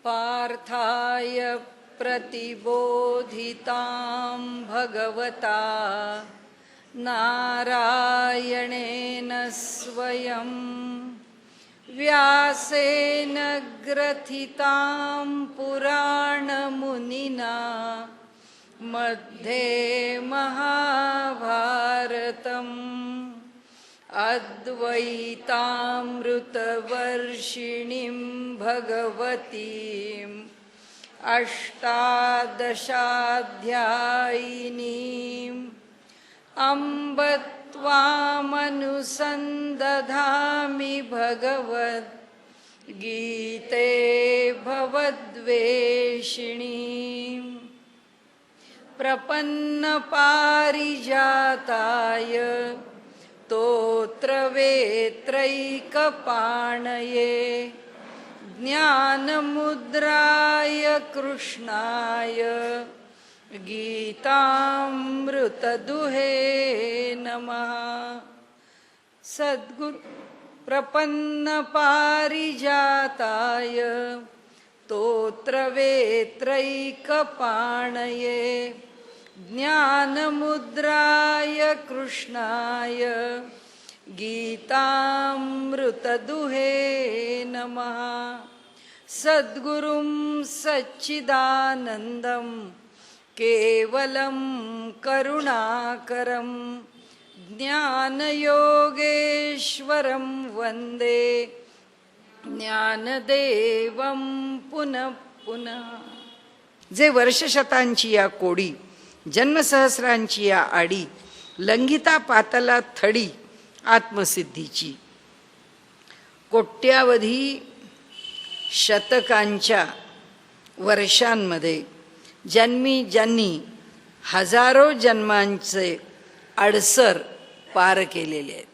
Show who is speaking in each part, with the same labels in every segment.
Speaker 1: पार्थाय प्रतिबोधितां भगवता नारायणेन स्वयं व्यासेन ग्रथितां पुराणमुनिना मध्ये महाभारतम् अद्वैतामृतवर्षिणीं भगवतीम् अष्टादशाध्यायिनीम् अम्ब त्वामनुसन्दधामि भगवद्गीते भवद्वेषिणीम् प्रपन्नपारिजाताय स्तोत्रवेत्रैकपाणये ज्ञानमुद्राय कृष्णाय गीतामृतदुहे नमः। सद्गुरु प्रपन्नपारिजाताय स्तोत्रवेत्रैकपाणये ज्ञानमुद्राय कृष्णाय गीतामृतदुहे नमः। सद्गुरुं सच्चिदानन्दं केवलं करुणाकरं ज्ञानयोगेश्वरं वन्दे ज्ञानदेवं पुनः पुनः। जे वर्षशतांची या कोडी, जन्मसहस्रांची या आडी, लंघिता पातला थडी आत्मसिद्धीची, कोट्यावधी शतकांच्या वर्षांमध्ये जन्मी ज्यांनी हजारो जन्मांचे अडसर पार केलेले आहेत.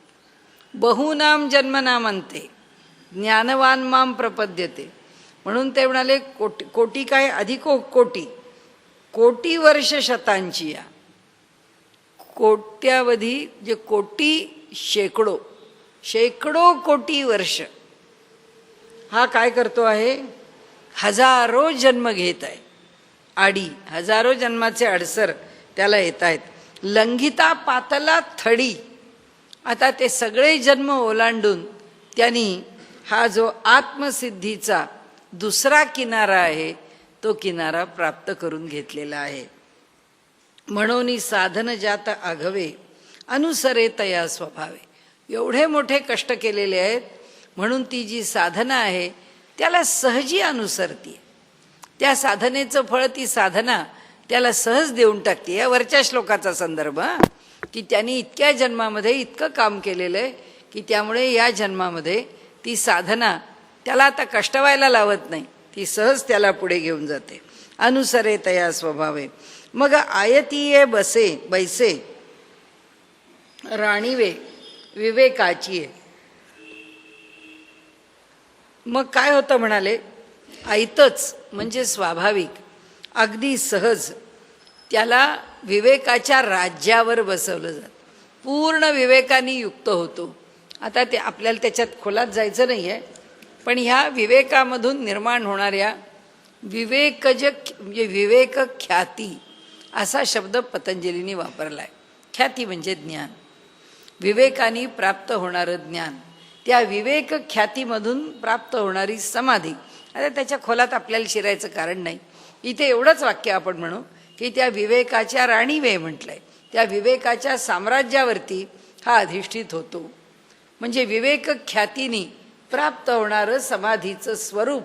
Speaker 1: बहुनाम जन्मनामंते ज्ञानवान माम प्रपद्यते, म्हणून ते म्हणाले कोटी कोटी काय अधिको कोटी, कोटी वर्ष शतांची या, कोट्यावधी जे कोटी शेकडो शेकडो कोटी वर्ष हा काय करतो आहे, हजारो जन्म घेत आहे. आडी हजारो जन्माचे अडसर त्याला येत आहेत. लंघिता पातला थडी, आता ते सगळे जन्म ओलांडून त्यांनी हा जो आत्मसिद्धीचा दुसरा किनारा आहे तो किनारा प्राप्त करून घेतलेला आहे. म्हणून साधन जात आघवे अनुसरे तया स्वभावे. एवढे मोठे कष्ट केलेले आहेत म्हणून ती जी साधना आहे त्याला सहजी अनुसरते. त्या साधनेचं फळ ती साधना त्याला सहज देऊन टाकते. या वरच्या श्लोकाचा संदर्भ की त्यांनी इतक्या जन्मामध्ये इतकं काम केलेलं आहे की त्यामुळे या जन्मामध्ये ती साधना त्याला आता कष्ट व्हायला लावत नाही, ती सहज त्याला पुढे घेऊन जाते. अनुसरे तया स्वभावे. मग आयतीये बसे बैसे राणीवे विवेकाची आहे. मग काय होतं म्हणाले, ऐतच म्हणजे स्वाभाविक, अगदी सहज त्याला विवेकाच्या राज्यावर बसवलं जातं. पूर्ण विवेकाने युक्त होतो. आता ते आपल्याला त्याच्यात खोलात जायचं नाही आहे, पण ह्या विवेकामधून निर्माण होणाऱ्या विवेकज म्हणजे विवेक ख्याती असा शब्द पतंजलींनी वापरला आहे. ख्याती म्हणजे ज्ञान, विवेकाने प्राप्त होणारं ज्ञान, त्या विवेक ख्यातीमधून प्राप्त होणारी समाधी. आता त्याच्या खोलात आपल्याला शिरायचं कारण नाही. इथे एवढंच वाक्य आपण म्हणू की त्या विवेकाच्या राणीवे म्हटलंय, त्या विवेकाच्या साम्राज्यावरती हा अधिष्ठित होतो. म्हणजे विवेक ख्यातीने प्राप्त होणारं समाधीचं स्वरूप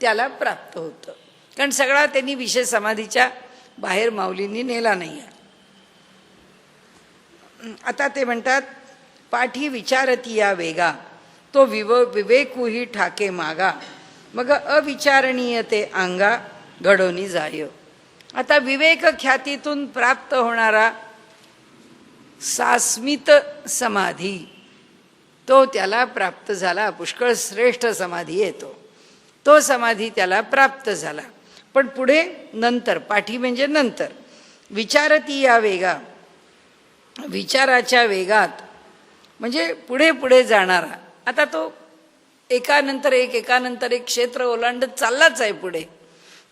Speaker 1: त्याला प्राप्त होतं. कारण सगळा त्यांनी विषय समाधीच्या बाहेर माऊलींनी नेला नाही आहे. आता ते म्हणतात, पाठी विचारती या वेगा तो विवेकूही ठाके मागा, मग अविचारणीय ते अंगा घडोनी जाय. आता विवेक ख्यातीतून प्राप्त होणारा सास्मित समाधी तो त्याला प्राप्त झाला. पुष्कळ श्रेष्ठ समाधी आहे तो समाधी त्याला प्राप्त झाला. पण पुढे नंतर, पाठी म्हणजे नंतर, विचारती या वेगा, विचाराच्या वेगात म्हणजे पुढे पुढे जाणारा. आता तो एकानंतर एक क्षेत्र ओलांडत चाललाच आहे पुढे.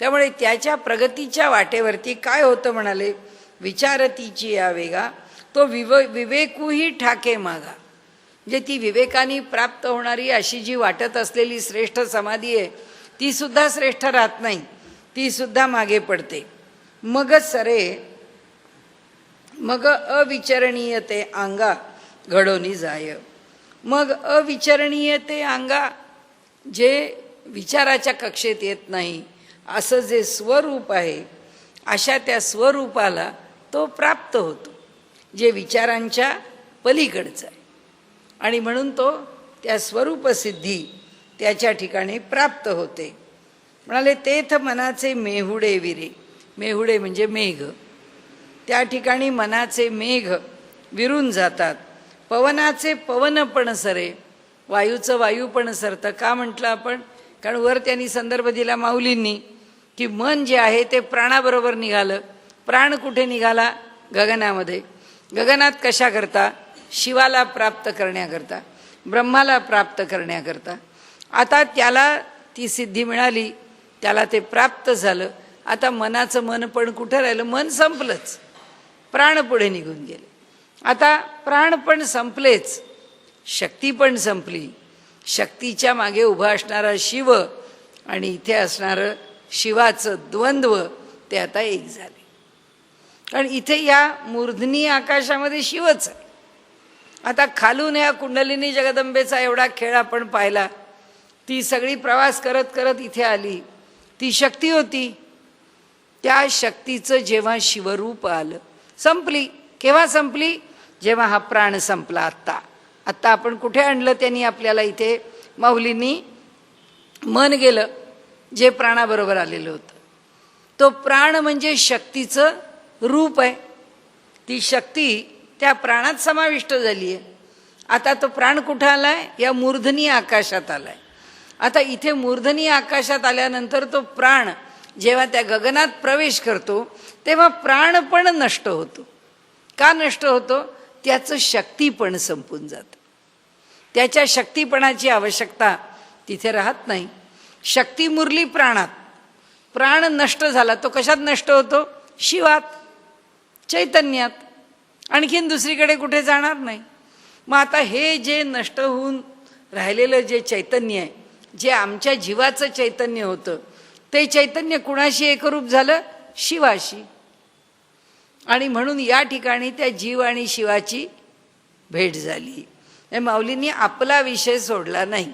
Speaker 1: त्यामुळे त्याच्या प्रगतीच्या वाटेवरती काय होतं म्हणाले, विचारतीची या वेगा तो विवेकूही ठाके मागा. म्हणजे ती विवेकाने प्राप्त होणारी अशी जी वाटत असलेली श्रेष्ठ समाधी आहे ती सुद्धा श्रेष्ठ राहत नाही, ती सुद्धा मागे पडते. मग सरे मग अविचरणीय ते अंगा घडोनी जाय. मग अविचरणीय ते अंगा, जे विचाराच्या कक्षेत येत नाही असं जे स्वरूप आहे, अशा त्या स्वरूपाला तो प्राप्त होतो जे विचारांच्या पलीकडचं आहे. आणि म्हणून तो त्या स्वरूपसिद्धी त्याच्या ठिकाणी प्राप्त होते. म्हणाले तेथ मनाचे मेहुडे विरे. मेहुडे म्हणजे मेघ. त्या ठिकाणी मनाचे मेघ विरून जातात. पवनाचे पवन पण सरे. वायूचं वायू पण सरतं. का म्हटलं आपण? कारण वर त्यांनी संदर्भ दिला माऊलींनी की मन जे आहे ते प्राणाबरोबर निघालं. प्राण कुठे निघाला? गगनामध्ये. गगनात कशा करता? शिवाला प्राप्त करण्याकरता, ब्रह्माला प्राप्त करण्याकरता. आता त्याला ती सिद्धी मिळाली, त्याला ते प्राप्त झालं. आता मनाचं मन पण कुठं राहिलं? मन संपलंच, प्राण पुढे निघून गेले. आता प्राण पण संपलेच, शक्ती पण संपली. शक्तीच्या मागे उभा असणारा शिव आणि इथे असणारं शिवाचं द्वंद्व ते आता एक झाले. कारण इथे या मूर्धनी आकाशामध्ये शिवच आहे. आता खालून या कुंडलिनी जगदंबेचा एवढा खेळ आपण पाहिला. ती सगळी प्रवास करत करत इथे आली. ती शक्ती होती. त्या शक्तीचं जेव्हा शिवरूप आलं, संपली. केव्हा संपली? जेव्हा हा प्राण संपला. आत्ता आपण कुठे आणलं त्यांनी आपल्याला? इथे माऊलींनी मन गेलं जे प्राणाबरोबर आलेलं होतं. तो प्राण म्हणजे शक्तीचं रूप आहे. ती शक्ती त्या प्राणात समाविष्ट झाली आहे. आता तो प्राण कुठं आलाय? या मूर्धनी आकाशात आलाय. आता इथे मूर्धनी आकाशात आल्यानंतर तो प्राण जेव्हा त्या गगनात प्रवेश करतो तेव्हा प्राण पण नष्ट होतो. का नष्ट होतो? त्याचं शक्तीपण संपून जातं. त्याच्या शक्तीपणाची आवश्यकता तिथे राहत नाही. शक्ती मुरली प्राणात, प्राण नष्ट झाला. तो कशात नष्ट होतो? शिवात, चैतन्यात. आणखीन दुसरीकडे कुठे जाणार नाही. मग आता हे जे नष्ट होऊन राहिलेलं जे चैतन्य आहे, जे आमच्या जीवाचं चैतन्य होतं, ते चैतन्य कुणाशी एकरूप झालं? शिवाशी. आणि म्हणून या ठिकाणी त्या जीव आणि शिवाची भेट झाली. माऊलींनी आपला विषय सोडला नाही.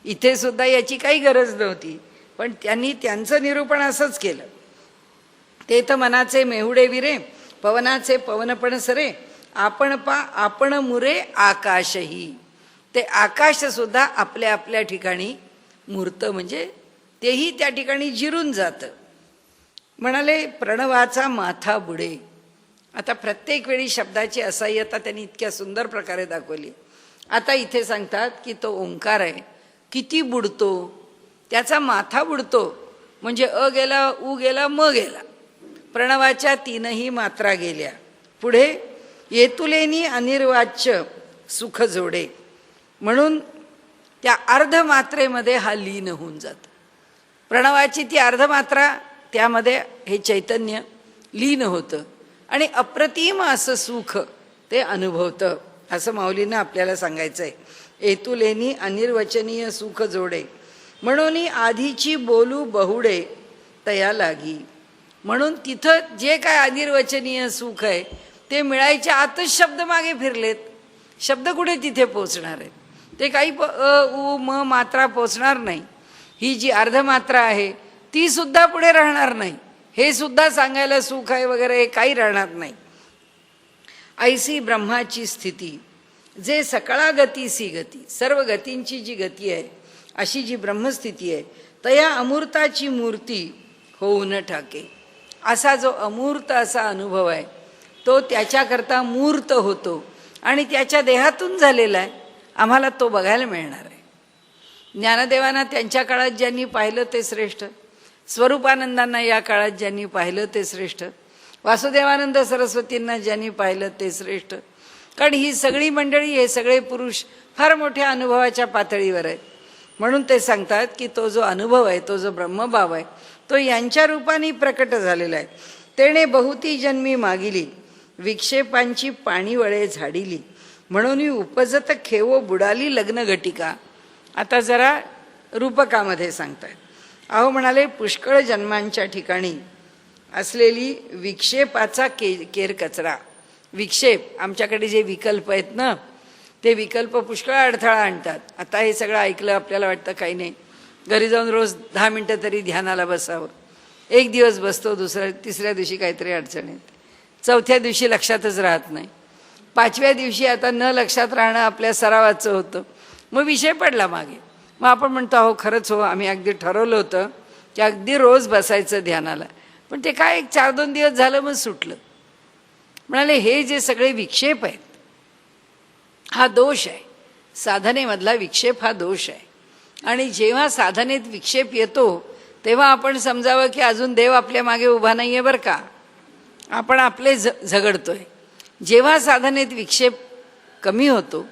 Speaker 1: इथे सुद्धा याची काही गरज नव्हती, पण त्यांनी त्यांचं निरूपण असंच केलं. तेथ मनाचे मेहुडे विरे, पवनाचे पवनपण सरे, आपण मुरे आकाशही. ते आकाश सुद्धा आपल्या आपल्या ठिकाणी मूर्त, म्हणजे तेही त्या ठिकाणी जिरून जातं. म्हणाले प्रणवाचा माथा बुडे. आता प्रत्येक वेळी शब्दाची असह्यता त्यांनी इतक्या सुंदर प्रकारे दाखवली. आता इथे सांगतात की तो ओंकार आहे, किती बुडतो? त्याचा माथा बुडतो. म्हणजे अ गेला, उ गेला, म गेला. प्रणवाच्या तीनही मात्रा गेल्या. पुढे येतुलेनी अनिर्वाच्य सुख जोडे. म्हणून त्या अर्धमात्रेमध्ये हा लीन होऊन जातो. प्रणवाची ती अर्धमात्रा, त्यामध्ये हे चैतन्य लीन होतं आणि अप्रतिम असं सुख ते अनुभवतं, असं माऊलींना आपल्याला सांगायचं आहे. येतुलेनी अनिर्वचनीय सुख जोडे, म्हणून आधीची बोलू बहुडे तया लागी. म्हणून तिथं जे काय अनिर्वचनीय सुख आहे ते मिळायच्या आतच शब्द मागे फिरलेत. शब्द कुठे तिथे पोचणार आहेत? ते काही उ म मात्रा पोचणार नाही. ही जी अर्धमात्रा आहे ती सुद्धा पुढे राहणार नाही. हे सुद्धा सांगायला सुख आहे वगैरे हे काही राहणार नाही. ऐसी ब्रह्माची स्थिती, जे सकळा गती सी गती, सर्व गतींची जी गती आहे अशी जी ब्रह्मस्थिती आहे, तया अमूर्ताची मूर्ती होऊ न ठाके. असा जो अमूर्त असा अनुभव आहे तो त्याच्याकरता मूर्त होतो आणि त्याच्या देहातून झालेला आहे. आम्हाला तो बघायला मिळणार आहे. ज्ञानदेवांना त्यांच्या काळात ज्यांनी पाहिलं ते श्रेष्ठ, स्वरूपानंदांना या काळात ज्यांनी पाहिलं ते श्रेष्ठ, वासुदेवानंद सरस्वतींना ज्यांनी पाहिलं ते श्रेष्ठ. कारण ही सगळी मंडळी, हे सगळे पुरुष फार मोठ्या अनुभवाच्या पातळीवर आहेत. म्हणून ते सांगतात की तो जो अनुभव आहे, तो जो ब्रह्मभाव आहे, तो यांच्या रूपाने प्रकट झालेला आहे. तेणे बहुती जन्मी मागिली, विक्षेपांची पाणी वळे झाडिली, म्हणून उपजत खेवो बुडाली लग्न घटिका. आता जरा रूपकामध्ये सांगतायत. अहो म्हणाले, पुष्कळ जन्मांच्या ठिकाणी असलेली विक्षेपाचा केर कचरा. विक्षेप, आमच्याकडे जे विकल्प आहेत ना, ते विकल्प पुष्कळ अडथळा आणतात. आता हे सगळं ऐकलं आपल्याला वाटतं काही नाही, घरी जाऊन रोज 10 मिनटं तरी ध्यानाला बसावं. एक दिवस बसतो, तिसऱ्या दिवशी काहीतरी अडचण येते, चौथ्या दिवशी लक्षातच राहत नाही, 5व्या दिवशी आता न लक्षात राहणं आपल्या सरावाचं होतं. मग विषय पडला मागे. मग आपण म्हणतो, अहो खरंच हो, आम्ही अगदी ठरवलं होतं की अगदी रोज बसायचं ध्यानाला, पण ते काय 4-2 दिवस झालं मग सुटलं. म्हणाले, हे जे सगळे विक्षेप आहेत हा दोष आहे. साधनेमधला विक्षेप हा दोष आहे. आणि जेव्हा साधनेत विक्षेप येतो तेव्हा आपण समजावं की अजून देव आपल्या मागे उभा नाही आहे बरं का, आपण आपले झगडतोय. जेव्हा साधनेत विक्षेप कमी होतो,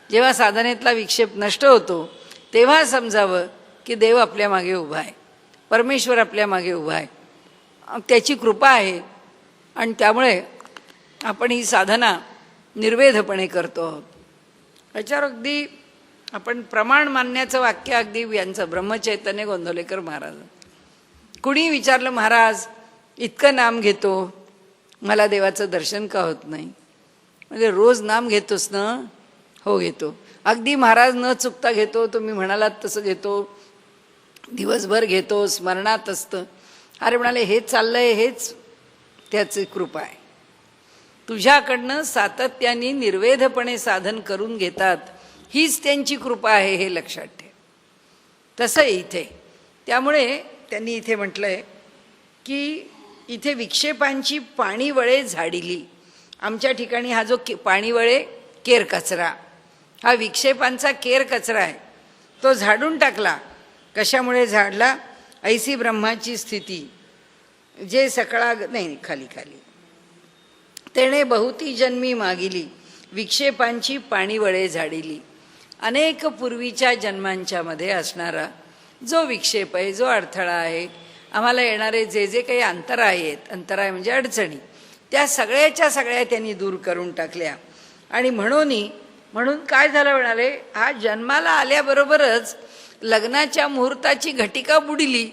Speaker 1: जेव्हा साधनेतला विक्षेप नष्ट होतो, तेव्हा समजावं की देव आपल्या मागे उभा आहे, परमेश्वर आपल्या मागे उभा आहे, त्याची कृपा आहे. आणि त्यामुळे आपण ही साधना निर्वेधपणे करतो आहोत. याच्यावर अगदी आपण प्रमाण मानण्याचं वाक्य अगदी यांचं ब्रह्मचैतन्य गोंदवलेकर महाराज. कुणी विचारलं, महाराज इतकं नाम घेतो, मला देवाचं दर्शन का होत नाही? म्हणजे रोज नाम घेतोस ना? हो घेतो. अगदी महाराज न चुकता घेतो, तुम्ही म्हणालात तसं घेतो, दिवसभर घेतो, स्मरणात असतं. अरे म्हणाले, हेच चाललंय, हेच त्याची कृपा आहे. तुझ्याकडनं सातत्याने निर्वेधपणे साधन करून घेतात, हीच त्यांची कृपा आहे, हे लक्षात ठेव. तसं इथे त्यामुळे त्यांनी इथे म्हटलंय की इथे विक्षेपांची पाणीवळे झाडिली. आमच्या ठिकाणी हा जो पाणीवळे केर कचरा, हा विक्षेपांचा केर कचरा आहे, तो झाडून टाकला. कशामुळे झाडला? ऐसी ब्रह्माची स्थिती जे सकळा नाही खाली खाली. तेणे बहुती जन्मी मागिली, विक्षेपांची पाणीवळे झाडिली. अनेक पूर्वीच्या जन्मांच्या मध्ये असणारा जो विक्षेप आहे, जो अडथळा आहे, आम्हाला येणारे जे जे काही अंतराय आहेत, अंतराय म्हणजे अडचणी, त्या सगळ्याच्या सगळ्या त्यांनी दूर करून टाकल्या. आणि म्हणून काय झालं म्हणाले, हा जन्माला आल्याबरोबरच लग्नाच्या मुहूर्ताची घटिका बुडली.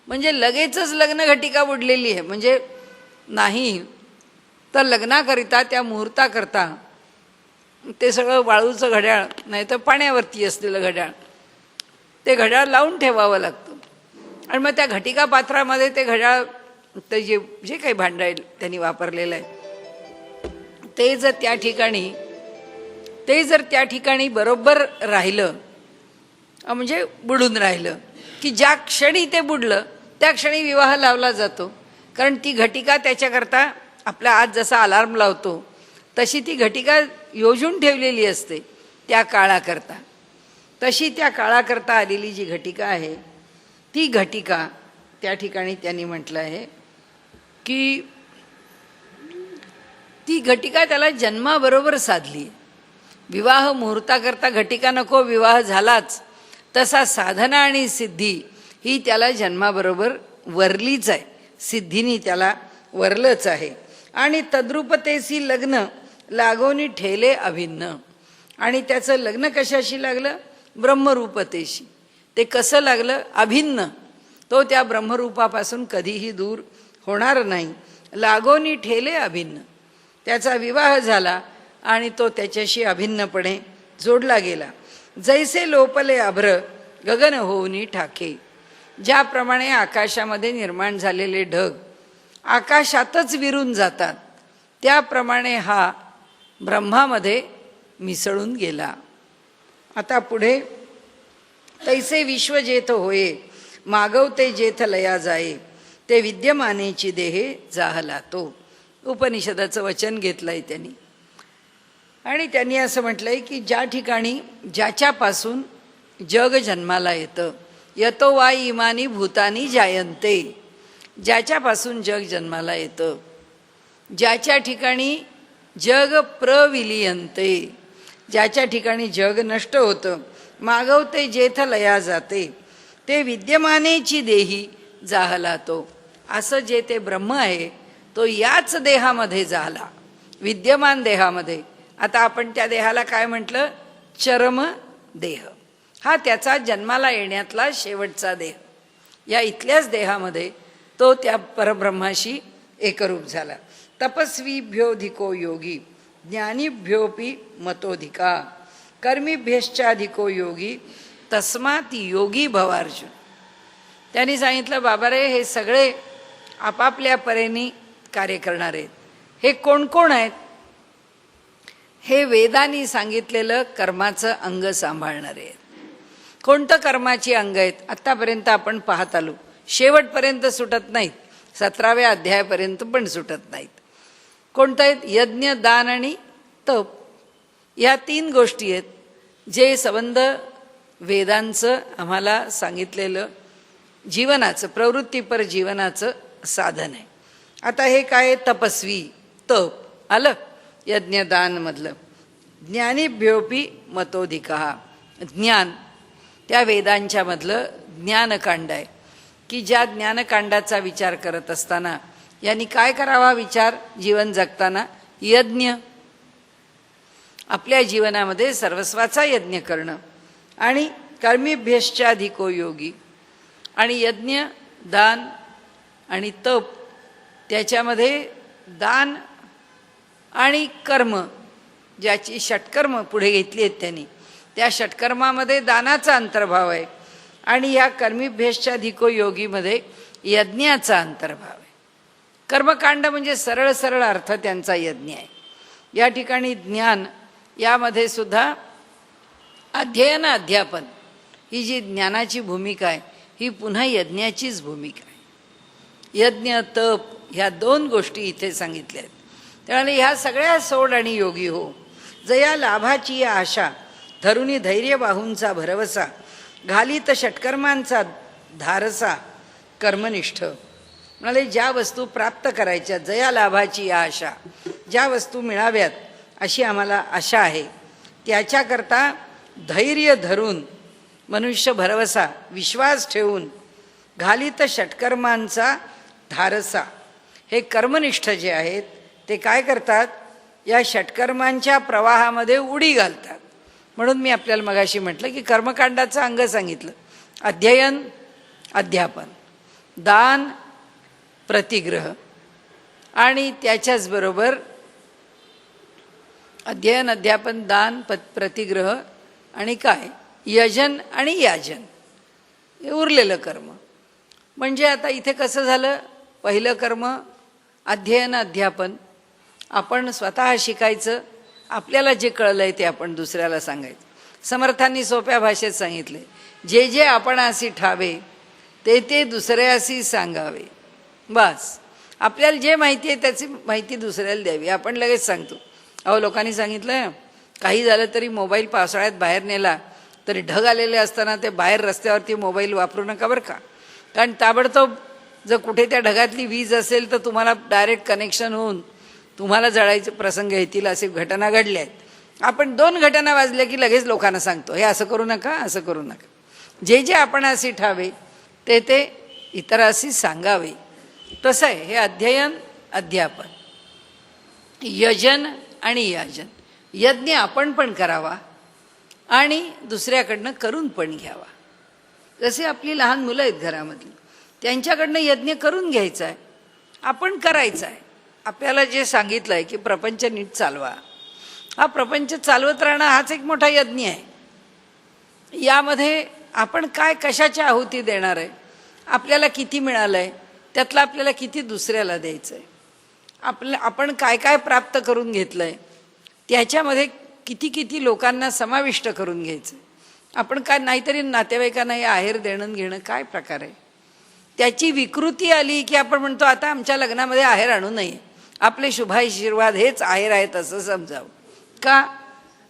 Speaker 1: म्हणजे लगेचच लग्न घटिका बुडलेली आहे. म्हणजे नाही तर लग्नाकरिता, त्या मुहूर्ताकरता ते सगळं वाळूचं घड्याळ, नाही तर पाण्यावरती असलेलं घड्याळ, ते घड्याळ लावून ठेवावं लागतं. आणि मग त्या घटिका पात्रामध्ये ते घड्याळ, ते जे काही भांडं आहे त्यांनी वापरलेलं आहे, ते जर त्या ठिकाणी बरोबर राहिलं, म्हणजे बुडून राहिलं, की ज्या क्षणी ते बुडलं त्या क्षणी विवाह लावला जातो. कारण ती घटिका त्याच्याकरता आपला आज जसा अलार्म लावतो तशी ती घटिका योजून ठेवलेली असते त्या काळाकरता. तशी त्या काळाकरता आलेली जी घटिका आहे, ती घटिका त्या ठिकाणी त्यांनी म्हटलं आहे की ती घटिका त्याला जन्माबरोबर साधली. विवाह मुहूर्ताकरता घटिका नको, विवाह झालाच. तसा साधना आणि सिद्धी ही त्याला जन्माबरोबर वरलीच आहे, सिद्धीनी त्याला वरलंच आहे. आणि तद्रूपतेसी लग्न लागोनी ठेले अभिन्न. आणि त्याचं लग्न कशाशी लागलं? ब्रह्मरूपतेशी. ते कसं लागलं? अभिन्न. तो त्या ब्रह्मरूपापासून कधीही दूर होणार नाही. लागोनी ठेले अभिन्न. त्याचा विवाह झाला आणि तो त्याच्याशी अभिन्नपणे जोडला गेला. जैसे लोपले अभ्र गगन होऊनी ठाके. ज्याप्रमाणे आकाशामध्ये निर्माण झालेले ढग आकाशातच विरून जातात, त्याप्रमाणे हा ब्रह्मामध्ये मिसळून गेला. आता पुढे तैसे विश्व जेथ होये, मागवते जेथ लया जाये, ते विद्यमानेची देहे जाहला तो. उपनिषदाचं वचन घेतलंय त्यांनी. आणि त्यांनी असं म्हटलंय की ज्या ठिकाणी ज्याच्यापासून जग जन्माला येतं, यतो वा इमानी भूतानी जायन्ते. ज्याच्यापासून जग जन्माला येतं, ज्याच्या ठिकाणी जग प्रविलियन्ते, ज्याच्या ठिकाणी जग नष्ट होतं, मागवते जेथ लया जाते, ते विद्यमानेची देही जाहला तो. असं जे ते ब्रह्म आहे तो याच देहामध्ये झाला, विद्यमान देहामध्ये. आता आपण त्या देहाला काय म्हटलं? चरम देह. हा त्याचा जन्माला येण्यातला शेवटचा देह. या इथल्याच देहामध्ये तो त्या परब्रह्माशी एकरूप झाला. तपस्वीभ्योधिको योगी, ज्ञानीभ्योपी मतोधिका, कर्मीभ्यश्चाधिको योगी, तस्मात योगी भवार्जुन. त्यांनी सांगितलं, बाबा रे, हे सगळे आपापल्या परीने कार्य करणार आहेत. हे कोण कोण आहेत? हे वेदांनी सांगितलेलं कर्माचं अंग सांभाळणारे आहेत. कोणतं कर्माची अंग आहेत? आत्तापर्यंत आपण पाहत आलो, शेवटपर्यंत सुटत नाहीत, 17व्या अध्यायापर्यंत पण सुटत नाहीत. कोणतं आहेत? यज्ञ, दान आणि तप. या 3 गोष्टी आहेत जे संबंध वेदांचं आम्हाला सांगितलेलं जीवनाचं, प्रवृत्तीपर जीवनाचं साधन आहे. आता हे काय? तपस्वी, तप आलं यज्ञदानमधलं. ज्ञानीभ्योपी मतोधिका, ज्ञान त्या वेदांच्या मधलं ज्ञानकांड आहे की ज्या ज्ञानकांडाचा विचार करत असताना यांनी काय करावा विचार जीवन जगताना? यज्ञ, आपल्या जीवनामध्ये सर्वस्वाचा यज्ञ करणं. आणि कर्मीभ्यश्चाधिको योगी, आणि यज्ञ, दान आणि तप, त्याच्यामध्ये दान आणि कर्म, ज्याची षटकर्म पुढे घेतली आहेत त्यांनी, त्या षटकर्मामध्ये दानाचा अंतर्भाव आहे. आणि या कर्मीभ्यश्चाधिको योगीमध्ये यज्ञाचा अंतर्भाव आहे. कर्मकांड म्हणजे सरळ सरळ अर्थ त्यांचा यज्ञ आहे. या ठिकाणी ज्ञान, यामध्ये सुद्धा अध्ययन अध्यापन, ही जी ज्ञानाची भूमिका आहे ही पुन्हा यज्ञाचीच भूमिका आहे. यज्ञ, तप ह्या 2 गोष्टी इथे सांगितल्या आहेत. त्यामुळे ह्या सगळ्या सोड आणि योगी हो. जया लाभाची या आशा, धरुनी धैर्य बाहूंचा भरवसा, घालीत षटकर्मांचा धारसा, कर्मनिष्ठ. म्हणाले ज्या वस्तू प्राप्त करायच्या, जया लाभाची या आशा, ज्या वस्तू मिळाव्यात अशी आम्हाला आशा आहे, त्याच्याकरता धैर्य धरून, मनुष्य भरवसा, विश्वास ठेवून, घालीत षटकर्मांचा धारसा, हे कर्मनिष्ठ जे आहेत ते काय करतात? या षटकर्मांच्या प्रवाहामध्ये उडी घालतात. म्हणून मी आपल्याला मगाशी म्हटलं की कर्मकांडाचं अंग सांगितलं: अध्ययन, अध्यापन, दान, प्रतिग्रह, आणि त्याच्याचबरोबर अध्ययन, अध्यापन, दान, प्रतिग्रह आणि काय? यजन आणि याजन, हे उरलेलं कर्म. म्हणजे आता इथे कसं झालं? पहिलं कर्म अध्ययन, अध्यापन, आपण स्वतः शिकायचं, आपल्याला जे कळलं आहे ते आपण दुसऱ्याला सांगायचं. समर्थांनी सोप्या भाषेत सांगितले, जे जे आपणासी ठावे ते ते दुसऱ्यासी सांगावे. बस, आपल्याला जे माहिती आहे त्याची माहिती दुसऱ्याला द्यावी. आपण लगेच सांगतो. अहो, लोकांनी सांगितलं काही झालं तरी मोबाईल पावसाळ्यात बाहेर नेला तरी ढग आलेले असताना ते बाहेर रस्त्यावरती मोबाईल वापरू नका बरं का. कारण ताबडतोब जर कुठे त्या ढगातली वीज असेल तर तुम्हाला डायरेक्ट कनेक्शन होऊन तुम्हाला जळायचे प्रसंग येतील, असे घटना घडल्या आहेत. आपण 2 घटना वाजल्या की लगेच लोकांना सांगतो, हे असं करू नका, असं करू नका. जे जे आपणासी ठावे ते ते इतरांशी सांगावे. तसं आहे हे अध्ययन, अध्यापन, यजन आणि याजन. यज्ञ आपण पण करावा आणि दुसऱ्याकडनं करून पण घ्यावा. जसे आपली लहान मुलं आहेत घरामधली, त्यांच्याकडनं यज्ञ करून घ्यायचा आहे, आपण करायचा आहे. आपल्याला जे सांगितलं आहे की प्रपंच नीट चालवा, हा प्रपंच चालवत राहणं हाच एक मोठा यज्ञ आहे. यामध्ये आपण काय, कशाच्या आहुती देणार आहे, आपल्याला किती मिळालं आहे, त्यातलं आपल्याला किती दुसऱ्याला द्यायचं आहे, आपण काय काय प्राप्त करून घेतलं आहे, त्याच्यामध्ये किती किती लोकांना समाविष्ट करून घ्यायचं. आपण काय नाहीतरी नातेवाईकांना हे आहेर देणं घेणं काय प्रकार आहे. त्याची विकृती आली की आपण म्हणतो आता आमच्या लग्नामध्ये आहेर आणू नये, आपले शुभाशीर्वाद हेच आहेर आहेत असं समजावं. का?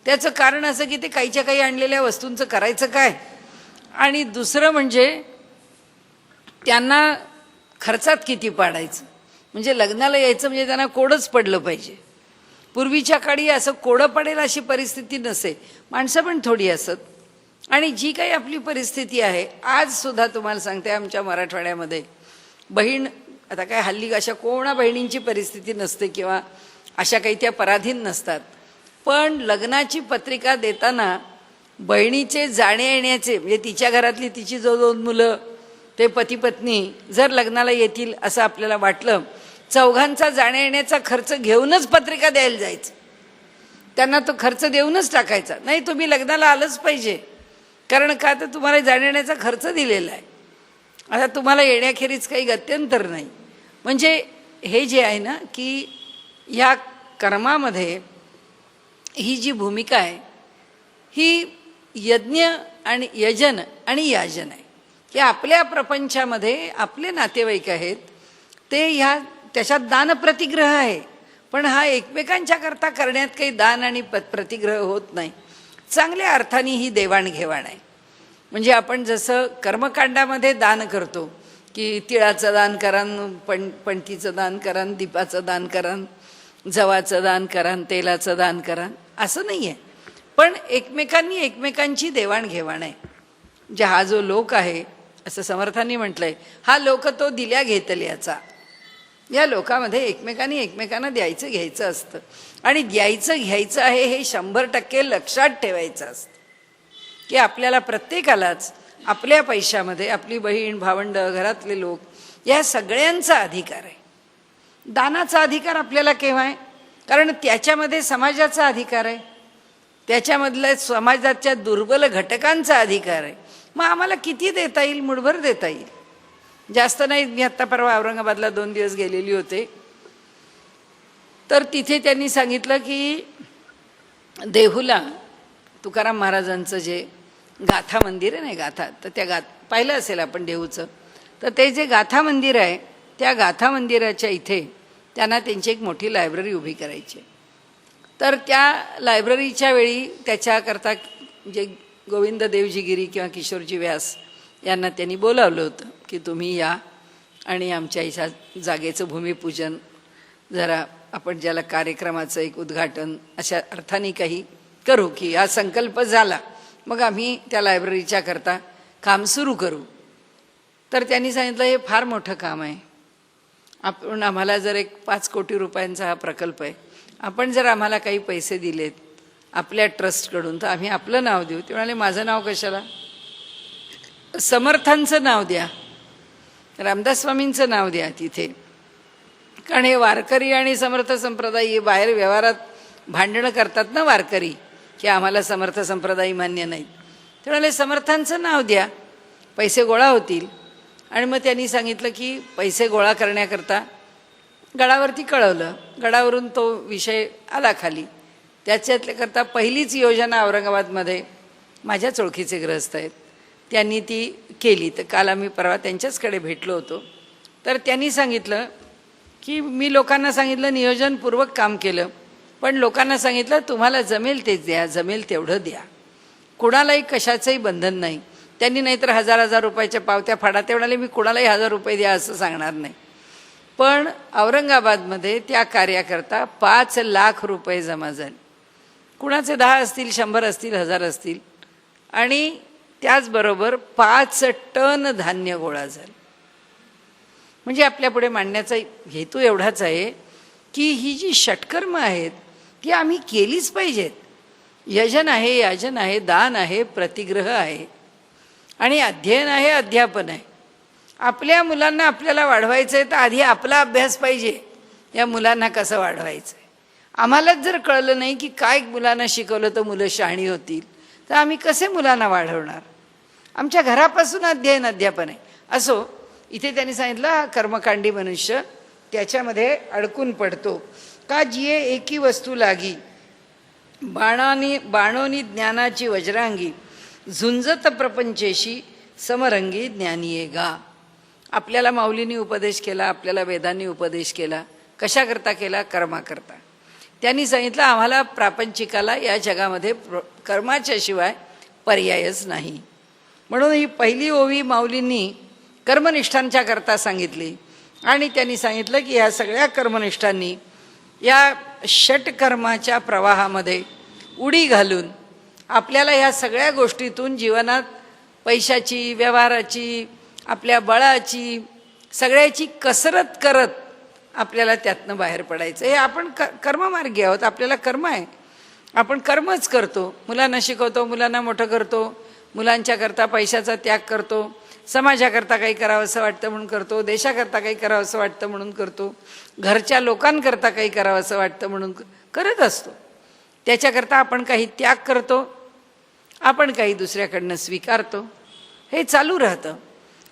Speaker 1: त्याचं कारण असं की ते काहीच्या काही आणलेल्या वस्तूंचं करायचं काय. आणि दुसरं म्हणजे त्यांना खर्चात किती पाडायचं. म्हणजे लग्नाला यायचं म्हणजे त्यांना कोडच पडलं पाहिजे. पूर्वीच्या काळी असं कोडं पडेल अशी परिस्थिती नसे, माणसं पण थोडी असत. आणि जी काही आपली परिस्थिती आहे, आज सुद्धा तुम्हाला सांगते, आमच्या मराठवाड्यामध्ये बहीण, आता काय हल्ली अशा कोणा बहिणींची परिस्थिती नसते किंवा अशा काही त्या पराधीन नसतात, पण लग्नाची पत्रिका देताना बहिणीचे जाणे येण्याचे, म्हणजे तिच्या घरातली तिची जो 2 मुलं, ते पती पत्नी जर लग्नाला येतील असं आपल्याला वाटलं, चौघांचा जाण्या येण्याचा खर्च घेऊनच पत्रिका द्यायला जायचं. त्यांना तो खर्च देऊनच टाकायचा, नाही तुम्ही लग्नाला आलंच पाहिजे, कारण का तर तुम्हाला जाण्या येण्याचा खर्च दिलेला आहे, आता तुम्हाला येण्याखेरीज काही गत्यंतर नाही. म्हणजे हे जे आहे ना, की ह्या कर्मामध्ये ही जी भूमिका आहे ही यज्ञ आणि यजन आणि याजन आहे, की आपल्या प्रपंचामध्ये आपले नातेवाईक आहेत ते ह्या त्याच्यात दान प्रतिग्रह आहे, पण हा एकमेकांच्या करता करण्यात काही दान आणि प्रतिग्रह होत नाही, चांगल्या अर्थाने ही देवाणघेवाण आहे. म्हणजे आपण जसं कर्मकांडामध्ये दान करतो की तिळाचं दान करान, पणतीचं दान करान, दीपाचं दान करान, जवाचं दान करान, तेलाचं दान करान, असं नाही आहे, पण एकमेकांनी एकमेकांची देवाणघेवाण आहे. म्हणजे हा जो लोक आहे, असं समर्थांनी म्हटलंय, हा लोक तो दिल्या घेतल्याचा. या लोकामध्ये एकमेकांनी एकमेकांना द्यायचं घ्यायचं असतं, आणि द्यायचं घ्यायचं आहे हे 100% लक्षात ठेवायचं असतं, की आपल्याला प्रत्येकालाच आपल्या पैशामध्ये आपली बहीण भावंड घरातले लोक या सगळ्यांचा अधिकार आहे. दानाचा अधिकार आपल्याला केव्हा आहे, कारण त्याच्यामध्ये समाजाचा अधिकार आहे, त्याच्यामधल्या समाजाच्या दुर्बल घटकांचा अधिकार आहे. मग आम्हाला किती देता येईल, मुठभर देता येईल, जास्त नाही. मी आत्ता परवा औरंगाबादला 2 दिवस गेलेली होते, तर तिथे त्यांनी सांगितलं की देहूला तुकाराम महाराजांचं जे गाथा मंदिर आहे ना, गाथा, तर त्या पाहिलं असेल आपण देहूचं, तर ते जे गाथा मंदिर आहे त्या गाथा मंदिराच्या इथे त्यांना त्यांची एक मोठी लायब्ररी उभी करायची. तर त्या लायब्ररीच्या वेळी त्याच्याकरता जे गोविंद देवजी गिरी किंवा किशोरजी व्यास यांना त्यांनी बोलावलं होतं की तुम्ही या आणि आमच्या ह्या जागेचं भूमिपूजन जरा आपण ज्याला कार्यक्रमाचं एक उद्घाटन अशा अर्थाने काही करू, की हा संकल्प झाला मग आम्ही त्या लायब्ररीच्या करता काम सुरू करू. तर त्यांनी सांगितलं हे फार मोठं काम आहे, आपण आम्हाला जर एक 5 कोटी रुपयांचा हा प्रकल्प आहे, आपण जर आम्हाला काही पैसे दिलेत आपल्या ट्रस्टकडून तर आम्ही आपलं नाव देऊ. ते म्हणाले माझं नाव कशाला, समर्थांचं नाव द्या, रामदास स्वामींचं नाव द्या तिथे, कारण हे वारकरी आणि समर्थ संप्रदाय हे बाहेर व्यवहारात भांडणं करतात ना वारकरी, की आम्हाला समर्थ संप्रदाय मान्य नाहीत. ते म्हणाले समर्थांचं नाव द्या, पैसे गोळा होतील. आणि मग त्यांनी सांगितलं की पैसे गोळा करण्याकरता गडावरती कळवलं, गडावरून तो विषय आला खाली. त्याच्यातल्याकरता पहिलीच योजना औरंगाबादमध्ये माझ्याच ओळखीचे ग्रस्त आहेत त्यांनी ती केली. तर काल आम्ही परवा त्यांच्याचकडे भेटलो होतो, तर त्यांनी सांगितलं की मी लोकांना सांगितलं नियोजनपूर्वक काम केलं, पण लोकांना सांगितलं तुम्हाला जमेल तेच द्या, जमेल तेवढं द्या, कुणालाही कशाचंही बंधन नाही. त्यांनी नाहीतर 1000 रुपयाच्या पावत्या फाडा, ते म्हणाले मी कुणालाही 1000 रुपये द्या असं सांगणार नाही. पण औरंगाबादमध्ये त्या कार्याकरता 5 लाख रुपये जमा झाले, कुणाचे 10 असतील, 100 असतील, 1000 असतील, आणि त्याचबरोबर 5 टन धान्य गोळा झालं. म्हणजे आपल्यापुढे मांडण्याचा हेतू एवढाच आहे की ही जी षटकर्म आहेत ती आम्ही केलीच पाहिजेत. यजन आहे, याजन आहे, दान आहे, प्रतिग्रह आहे, आणि अध्ययन आहे, अध्यापन आहे. आपल्या मुलांना आपल्याला वाढवायचं आहे तर आधी आपला अभ्यास पाहिजे, या मुलांना कसं वाढवायचं आहे. आम्हालाच जर कळलं नाही की काय मुलांना शिकवलं तर मुलं शहाणी होतील, तर आम्ही कसे मुलांना वाढवणार. आमच्या घरापासून अध्ययन अध्यापन आहे. असो, इथे त्यांनी सांगितलं हा कर्मकांडी मनुष्य त्याच्यामध्ये अडकून पडतो का, जिये एकी वस्तू लागी बाणोनी ज्ञानाची वज्रांगी झुंजत प्रपंचेशी समरंगी ज्ञानीये गा. आपल्याला माऊलींनी उपदेश केला, आपल्याला वेदांनी उपदेश केला, कशाकरता केला, कर्माकरता. त्यांनी सांगितलं आम्हाला प्रापंचिकाला या जगामध्ये कर्माच्या शिवाय पर्यायच नाही. म्हणून ही पहिली ओवी माऊलींनी कर्मनिष्ठांच्या करता सांगितली, आणि त्यांनी सांगितलं की ह्या सगळ्या कर्मनिष्ठांनी या षटकर्माच्या प्रवाहामध्ये उडी घालून आपल्याला ह्या सगळ्या गोष्टीतून जीवनात पैशाची, व्यवहाराची, आपल्या बळाची, सगळ्याची कसरत करत आपल्याला त्यातनं बाहेर पडायचं. हे आपण कर्ममार्गी आहोत, आपल्याला कर्म आहे, आपण कर्मच करतो. मुलांना शिकवतो, मुलांना मोठं करतो, मुलांच्याकरता पैशाचा त्याग करतो, समाजाकरता काही करावं असं वाटतं म्हणून करतो, देशाकरता काही करावं असं वाटतं म्हणून करतो, घरच्या लोकांकरता काही करावं असं वाटतं म्हणून करत असतो. त्याच्याकरता आपण काही त्याग करतो, आपण काही दुसऱ्याकडनं स्वीकारतो, हे चालू राहतं.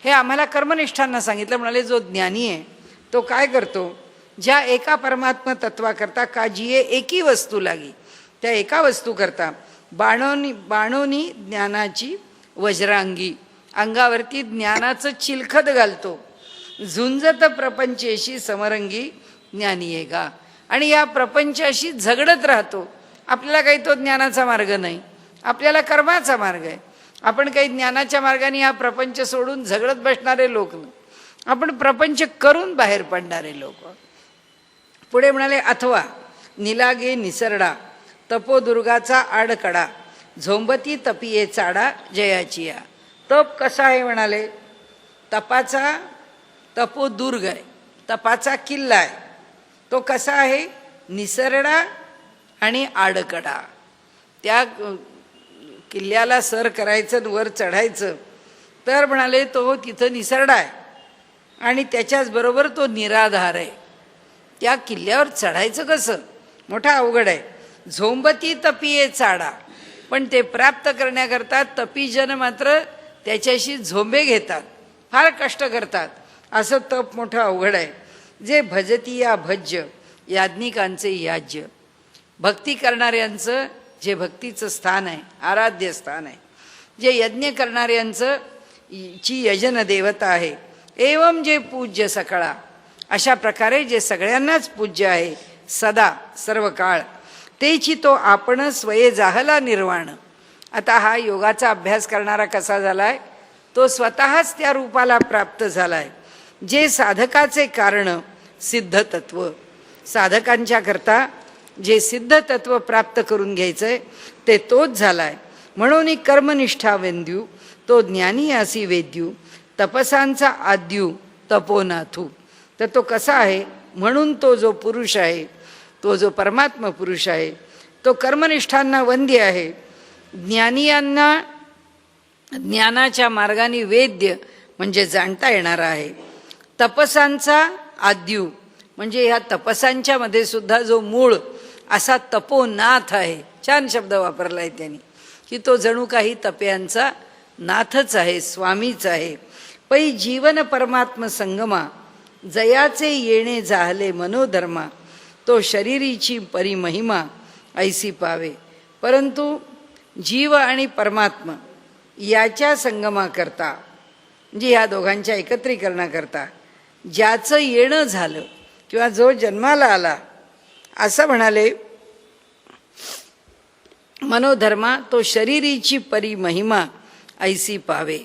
Speaker 1: हे आम्हाला कर्मनिष्ठांना सांगितलं. म्हणाले जो ज्ञानी आहे तो काय करतो, ज्या एका परमात्मा तत्वाकरता काजीये एकी वस्तू लागी, त्या एका वस्तू करता बाणोनी ज्ञानाची वज्रांगी, अंगावरती ज्ञानाचं चिलखत घालतो, झुंजत प्रपंचेशी समरंगी ज्ञानी आहे गा. आणि या प्रपंचाशी झगडत राहतो. आपल्याला काही तो ज्ञानाचा मार्ग नाही, आपल्याला कर्माचा मार्ग आहे. आपण काही ज्ञानाच्या मार्गाने हा प्रपंच सोडून झगडत बसणारे लोक नाही, आपण प्रपंच करून बाहेर पडणारे लोक. पुढे म्हणाले अथवा निलागे निसरडा तपोदुर्गाचा आडकडा, झोंबती तपिये चाडा जयाचिया. तप कसा आहे म्हणाले, तपाचा तपोदुर्ग आहे, तपाचा किल्ला आहे. तो कसा आहे, निसरडा आणि आडकडा. त्या किल्ल्याला सर करायचं, वर चढायचं तर म्हणाले तो तिथं निसरडा आहे आणि त्याच्याचबरोबर तो निराधार आहे. त्या किल्ल्यावर चढायचं कसं, मोठा अवघड आहे. झोंबती तपिये चाडा, पण ते प्राप्त करण्याकरता तपीजन मात्र त्याच्याशी झोंबे घेतात, फार कष्ट करतात. असं तप मोठं अवघड आहे. जे भजती या भज्य, याज्ञिकांचे याज्य, भक्ती करणाऱ्यांचं जे भक्तीचं स्थान आहे, आराध्य स्थान आहे, जे यज्ञ करणाऱ्यांचं ची यजन देवता आहे. एवं जे पूज्य सकळा, अशा प्रकारे जे सगळ्यांनाच पूज्य आहे सदा सर्व काळ, तेची तो आपण स्वये जाहला निर्वाण. आता हा योगाचा अभ्यास करणारा कसा झालाय, तो स्वतःच त्या रूपाला प्राप्त झालाय. जे साधकाचे कारण सिद्ध तत्व, साधकांच्या करता जे सिद्ध तत्व प्राप्त करून घ्यायचंय ते तोच झालाय. म्हणून कर्मनिष्ठा वेंद्यू तो ज्ञानी असी वेद्यू, तपसांचा आद्यू तपोनाथू. तर तो कसा आहे, म्हणून तो जो पुरुष आहे, तो जो परमात्मा पुरुष आहे, तो कर्मनिष्ठांना वंद्य आहे, ज्ञानियांना ज्ञानाच्या मार्गाने वेद्य म्हणजे जाणता येणारा आहे. तपसांचा आद्यू म्हणजे ह्या तपसांच्या मध्ये सुद्धा जो मूळ असा तपोनाथ आहे. छान शब्द वापरला आहे त्यांनी, की तो जणू काही तप्यांचा नाथच आहे, स्वामीच आहे. पै जीवन परमात्म संगमा, जयाचे येणे जाहले मनोधर्मा, तो शरीरीची परिमहिमा ऐसी पावे. परंतु जीव आणि परमात्मा याच्या संगमाकरता, म्हणजे ह्या दोघांच्या एकत्रीकरणाकरता ज्याचं येणं झालं किंवा जो जन्माला आला, असं म्हणाले मनोधर्मा, तो शरीरीची परिमहिमा ऐसी पावे.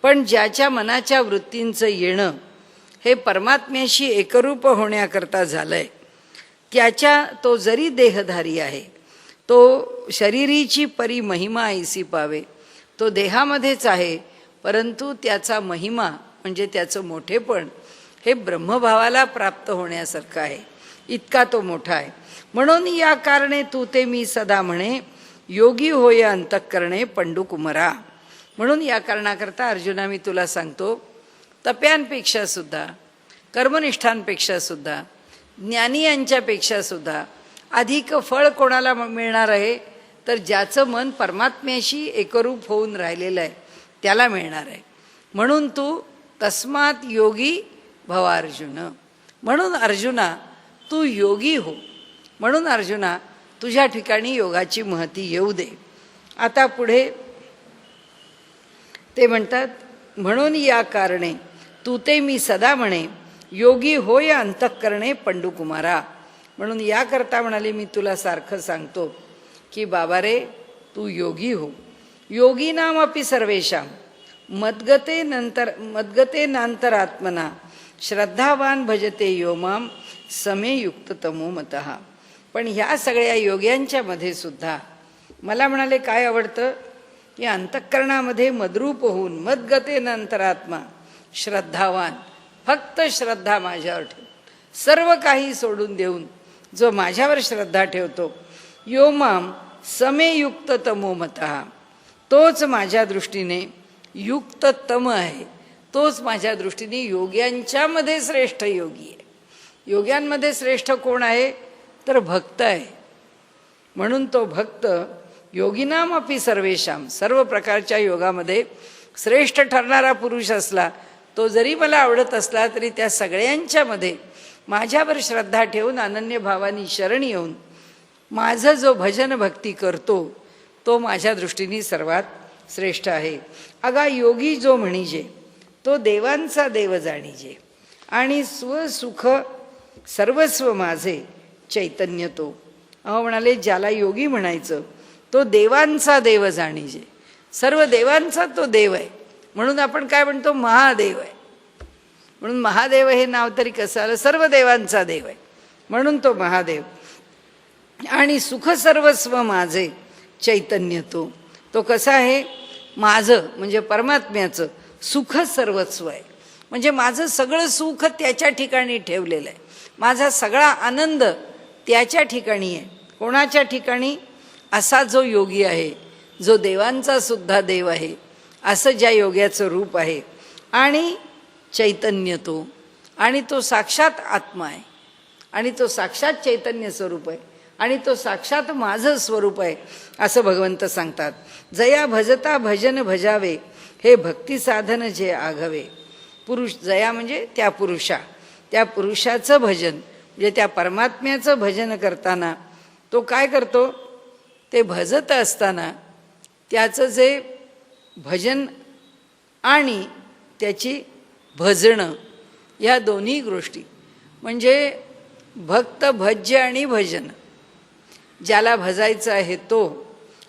Speaker 1: पण ज्याच्या मनाच्या वृत्तींचं येणं हे परमात्म्याशी एकरूप होण्याकरता झालंय, त्याच्या तो जरी देहधारी आहे, तो शरीरीची परिमहिमा ऐसी पावे, तो देहामध्येच आहे, परंतु त्याचा महिमा म्हणजे त्याचं मोठेपण हे ब्रह्मभावाला प्राप्त होण्यासारखं आहे, इतका तो मोठा आहे. म्हणून या कारणे तू ते मी सदा म्हणे, योगी होय अंतःकरणे पंडुकुमरा. म्हणून या कारणाकरता अर्जुना मी तुला सांगतो, तप्यांपेक्षा सुद्धा, कर्मनिष्ठांपेक्षा सुद्धा, ज्ञानी यांच्यापेक्षा सुद्धा अधिक फळ कोणाला मिळणार आहे, तर ज्याचं मन परमात्म्याशी एकरूप होऊन राहिलेलं आहे त्याला मिळणार आहे. म्हणून तू तस्मात योगी भव अर्जुन. म्हणून अर्जुना तू योगी हो. म्हणून अर्जुना तुझ्या ठिकाणी योगाची महती येऊ दे. आता पुढे ते म्हणतात, म्हणून या कारणे तू ते मी सदा म्हणे, योगी होय अंतःकरणे पंडुकुमारा. म्हणून याकरता म्हणाले मी तुला सारखं सांगतो की बाबा रे तू योगी हो. योगी नाम अपि सर्वेषां मद्गते नांतरात्मना श्रद्धावान भजते यो माम समे युक्त तमो मतः. पण ह्या सगळ्या योग्यांच्या मध्ये सुद्धा मला म्हणाले काय आवडतं की अंतःकरणामध्ये मद्रूप होऊन मद्गतेन अंतरात्मा श्रद्धावान, फक्त श्रद्धा माझ्यावर ठेव, सर्व काही सोडून देऊन जो माझ्यावर श्रद्धा ठेवतो, यो माम समेयुक्त तमो मतः, तोच माझ्या दृष्टीने युक्ततम आहे, तोच माझ्या दृष्टीने योग्यांच्यामध्ये श्रेष्ठ योगी आहे. योग्यांमध्ये श्रेष्ठ कोण आहे तर भक्त आहे. म्हणून तो भक्त योगिनाम अपि सर्वेशाम, सर्व प्रकारच्या योगामध्ये श्रेष्ठ ठरणारा पुरुष असला, तो जरी मला आवडत असला तरी त्या सगळ्यांच्यामध्ये माझ्यावर श्रद्धा ठेवून अनन्य भावानी शरण येऊन माझं जो भजन भक्ती करतो तो माझ्या दृष्टीने सर्वात श्रेष्ठ आहे. अगा योगी जो म्हणीजे तो देवांचा देव जाणीजे, आणि स्वसुख सर्वस्व माझे चैतन्य तो. अहो म्हणाले ज्याला योगी म्हणायचं तो देवांचा देव जाणीजे, सर्व देवांचा तो देव आहे. म्हणून आपण काय म्हणतो महादेव आहे, म्हणून महादेव हे नाव तरी कसं आलं, सर्व देवांचा देव आहे म्हणून तो महादेव. आणि सुख सर्वस्व माझे चैतन्य तो. तो कसा आहे, माझं म्हणजे परमात्म्याचं सुख सर्वस्व आहे, म्हणजे माझं सगळं सुख त्याच्या ठिकाणी ठेवलेलं आहे, माझा सगळा आनंद त्याच्या ठिकाणी आहे. कोणाच्या ठिकाणी, असा जो योगी आहे, जो देवांचा सुद्धा देव आहे, असं ज्या योग्याचं रूप आहे. आणि चैतन्य तो, आणि तो साक्षात आत्मा आहे, आणि तो साक्षात चैतन्य स्वरूप आहे, आणि तो साक्षात माझं स्वरूप आहे असं भगवंत सांगतात. जया भजता भजन भजावे, हे भक्ती साधन जे आघवे. पुरुष, जया म्हणजे त्या पुरुषा, त्या पुरुषाचं भजन म्हणजे त्या परमात्म्याचं भजन करताना तो काय करतो, ते भजत असताना त्याचं जे भजन आणि त्याची भजणं या दोन्ही गोष्टी, म्हणजे भक्त भज्य आणि भजन, ज्याला भजायचं आहे तो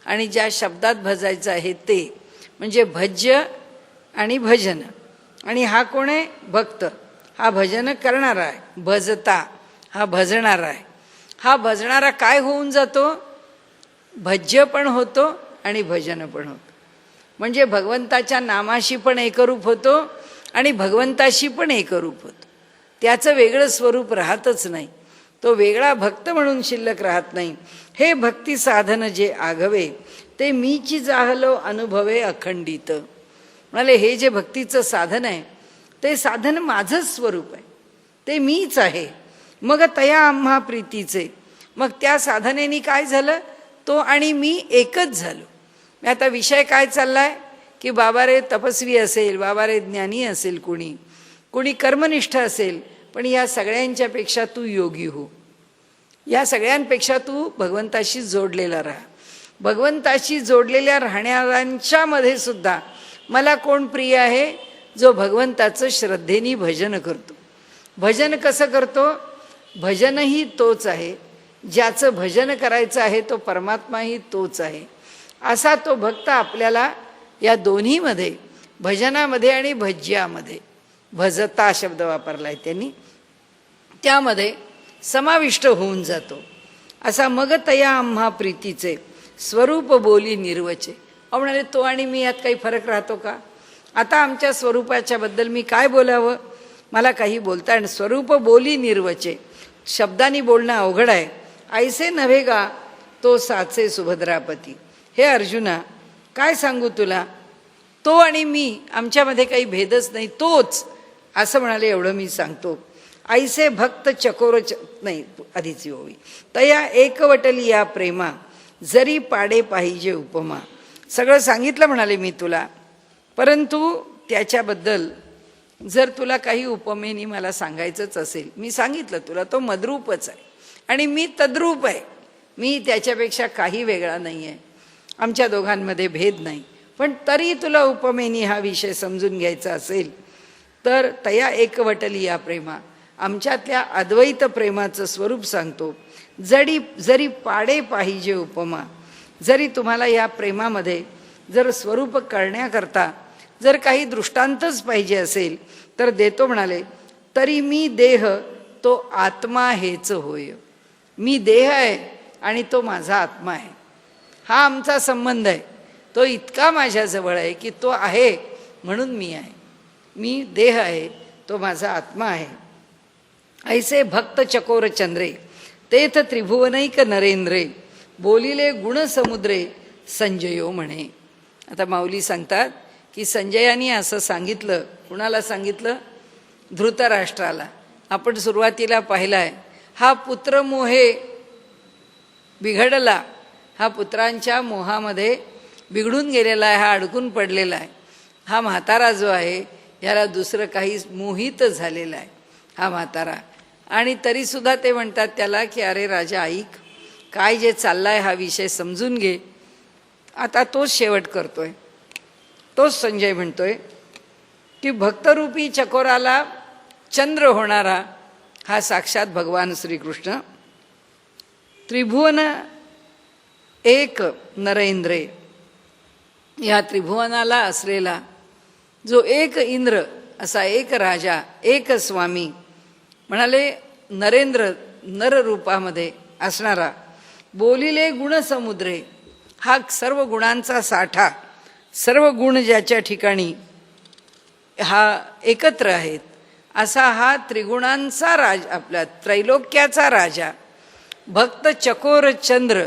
Speaker 1: आणि ज्या शब्दात भजायचं आहे ते, म्हणजे भज्य आणि भजन. आणि हा कोण आहे, भक्त, हा भजन करणारा आहे. भजता हा भजणारा आहे. हा भजणारा काय होऊन जातो, भज्य पण होतो आणि भजन पण होतं. म्हणजे भगवंताच्या नामाशी पण एकरूप होतो आणि भगवंताशी पण एकरूप होतो. त्याचं वेगळं स्वरूप राहतच नाही, तो वेगळा भक्त म्हणून शिल्लक राहत नाही. हे भक्ती साधन जे आघवे, ते मीची जाहलो अनुभवे अखंडित. म्हणाले हे जे भक्तीचं साधन आहे ते साधन माझंच स्वरूप आहे, ते मीच आहे. मग तया आम्हा प्रीतीचे, मग त्या साधनेनी काय झालं, तो आणि मी एकच झालो. आता विषय काय चाललाय की बाबा रे तपस्वी असेल, बाबा रे ज्ञानी असेल, कुणी कर्मनिष्ठ असेल, पण या सगळ्यांच्या पेक्षा तू योगी हो, या सगळ्यांपेक्षा तू भगवंताशी जोडलेला राहा. भगवंताशी जोडलेल्या राहणाऱ्यांच्या मध्ये सुद्धा मला कोण प्रिय आहे, जो भगवंताचं श्रद्धेने भजन करतो. भजन कसं करतो, भजनही तोच आहे, ज्याचं भजन करायचं आहे तो परमात्माही तोच आहे. असा तो भक्त आपल्याला या दोन्हीमध्ये, भजनामध्ये आणि भज्यामध्ये, भजता शब्द वापरलाय त्यांनी, त्यामध्ये समाविष्ट होऊन जातो. असा मग तया आम्हा प्रीतीचे स्वरूप बोली निर्वचे. म्हणाले तो आणि मी यात काही फरक राहतो का? आता आमच्या स्वरूपाच्या बद्दल मी काय बोलावं, मला काही बोलता. आणि स्वरूप बोली निर्वचे, शब्दांनी बोलणं अवघड आहे. ऐसे नव्हे का तो साचे सुभद्रापती. हे अर्जुना काय सांगू तुला, तो आणि मी आमच्यामध्ये काही भेदच नाही, तोच असं म्हणाले, एवढं मी सांगतो. ऐसे भक्त चकोर नाही आधीची ओवी, तया एकवटली या प्रेमा, जरी पाडे पाहिजे उपमा. सगळं सांगितलं म्हणाले मी तुला, परंतु त्याच्याबद्दल जर तुला काही उपमेनी मला सांगायचंच असेल, मी सांगितलं तुला, तो मद्रूपच आहे आणि मी तद्रूप आहे. मी त्याच्यापेक्षा काही वेगळा नाही आहे, आमच्या दोघांमध्ये भेद नाही. पण तरी तुला उपमेनी हा विषय समजून घ्यायचा असेल तर तया एकवटली या प्रेमा, आमच्यातल्या अद्वैत प्रेमाचं स्वरूप सांगतो. जरी पाडे पाहिजे उपमा, जरी तुम्हाला या प्रेमामध्ये जर स्वरूप करण्याकरता जर काही दृष्टांतच पाहिजे असेल तर देतो म्हणाले. तरी मी देह तो आत्मा हेच होय. मी देह आहे आणि तो माझा आत्मा आहे. हा आमचा संबंध आहे. तो इतका माझ्याजवळ आहे की तो आहे म्हणून मी आहे. मी देह आहे, तो माझा आत्मा आहे. ऐसे भक्त चकोर चंद्रे तेथ त्रिभुवनैक नरेंद्रे बोलिले गुणसमुद्रे संजयो म्हणे. आता माऊली सांगतात की संजयानी असं सांगितलं. कुणाला सांगितलं? धृतराष्ट्राला. आपण सुरुवातीला पाहिला आहे, हा पुत्र मोहे बिघडला, हा पुत्रांच्या मोहामध्ये बिघडून गेलेला आहे, हा अडकून पडलेला आहे. हा म्हातारा जो आहे याला दुसरं काही मोहित झालेला आहे हा म्हातारा. आणि तरीसुद्धा ते म्हणतात त्याला की अरे राजा ऐक, काय जे चाललं आहे हा विषय समजून घे. आता तोच शेवट करतोय, तोच संजय म्हणतोय की भक्तरूपी चकोराला चंद्र होणारा हा साक्षात भगवान श्रीकृष्ण. त्रिभुवन एक नरेंद्रे, या त्रिभुवनाला असलेला जो एक इंद्र असा एक राजा एक स्वामी, म्हणाले नरेंद्र नर रूपामध्ये असणारा. बोलिले गुणसमुद्रे, हा सर्व गुणांचा साठा, सर्व गुण ज्याच्या ठिकाणी हा एकत्र आहेत असा हा त्रिगुणांचा राजा, आपला त्रैलोक्याचा राजा, भक्त चकोर चंद्र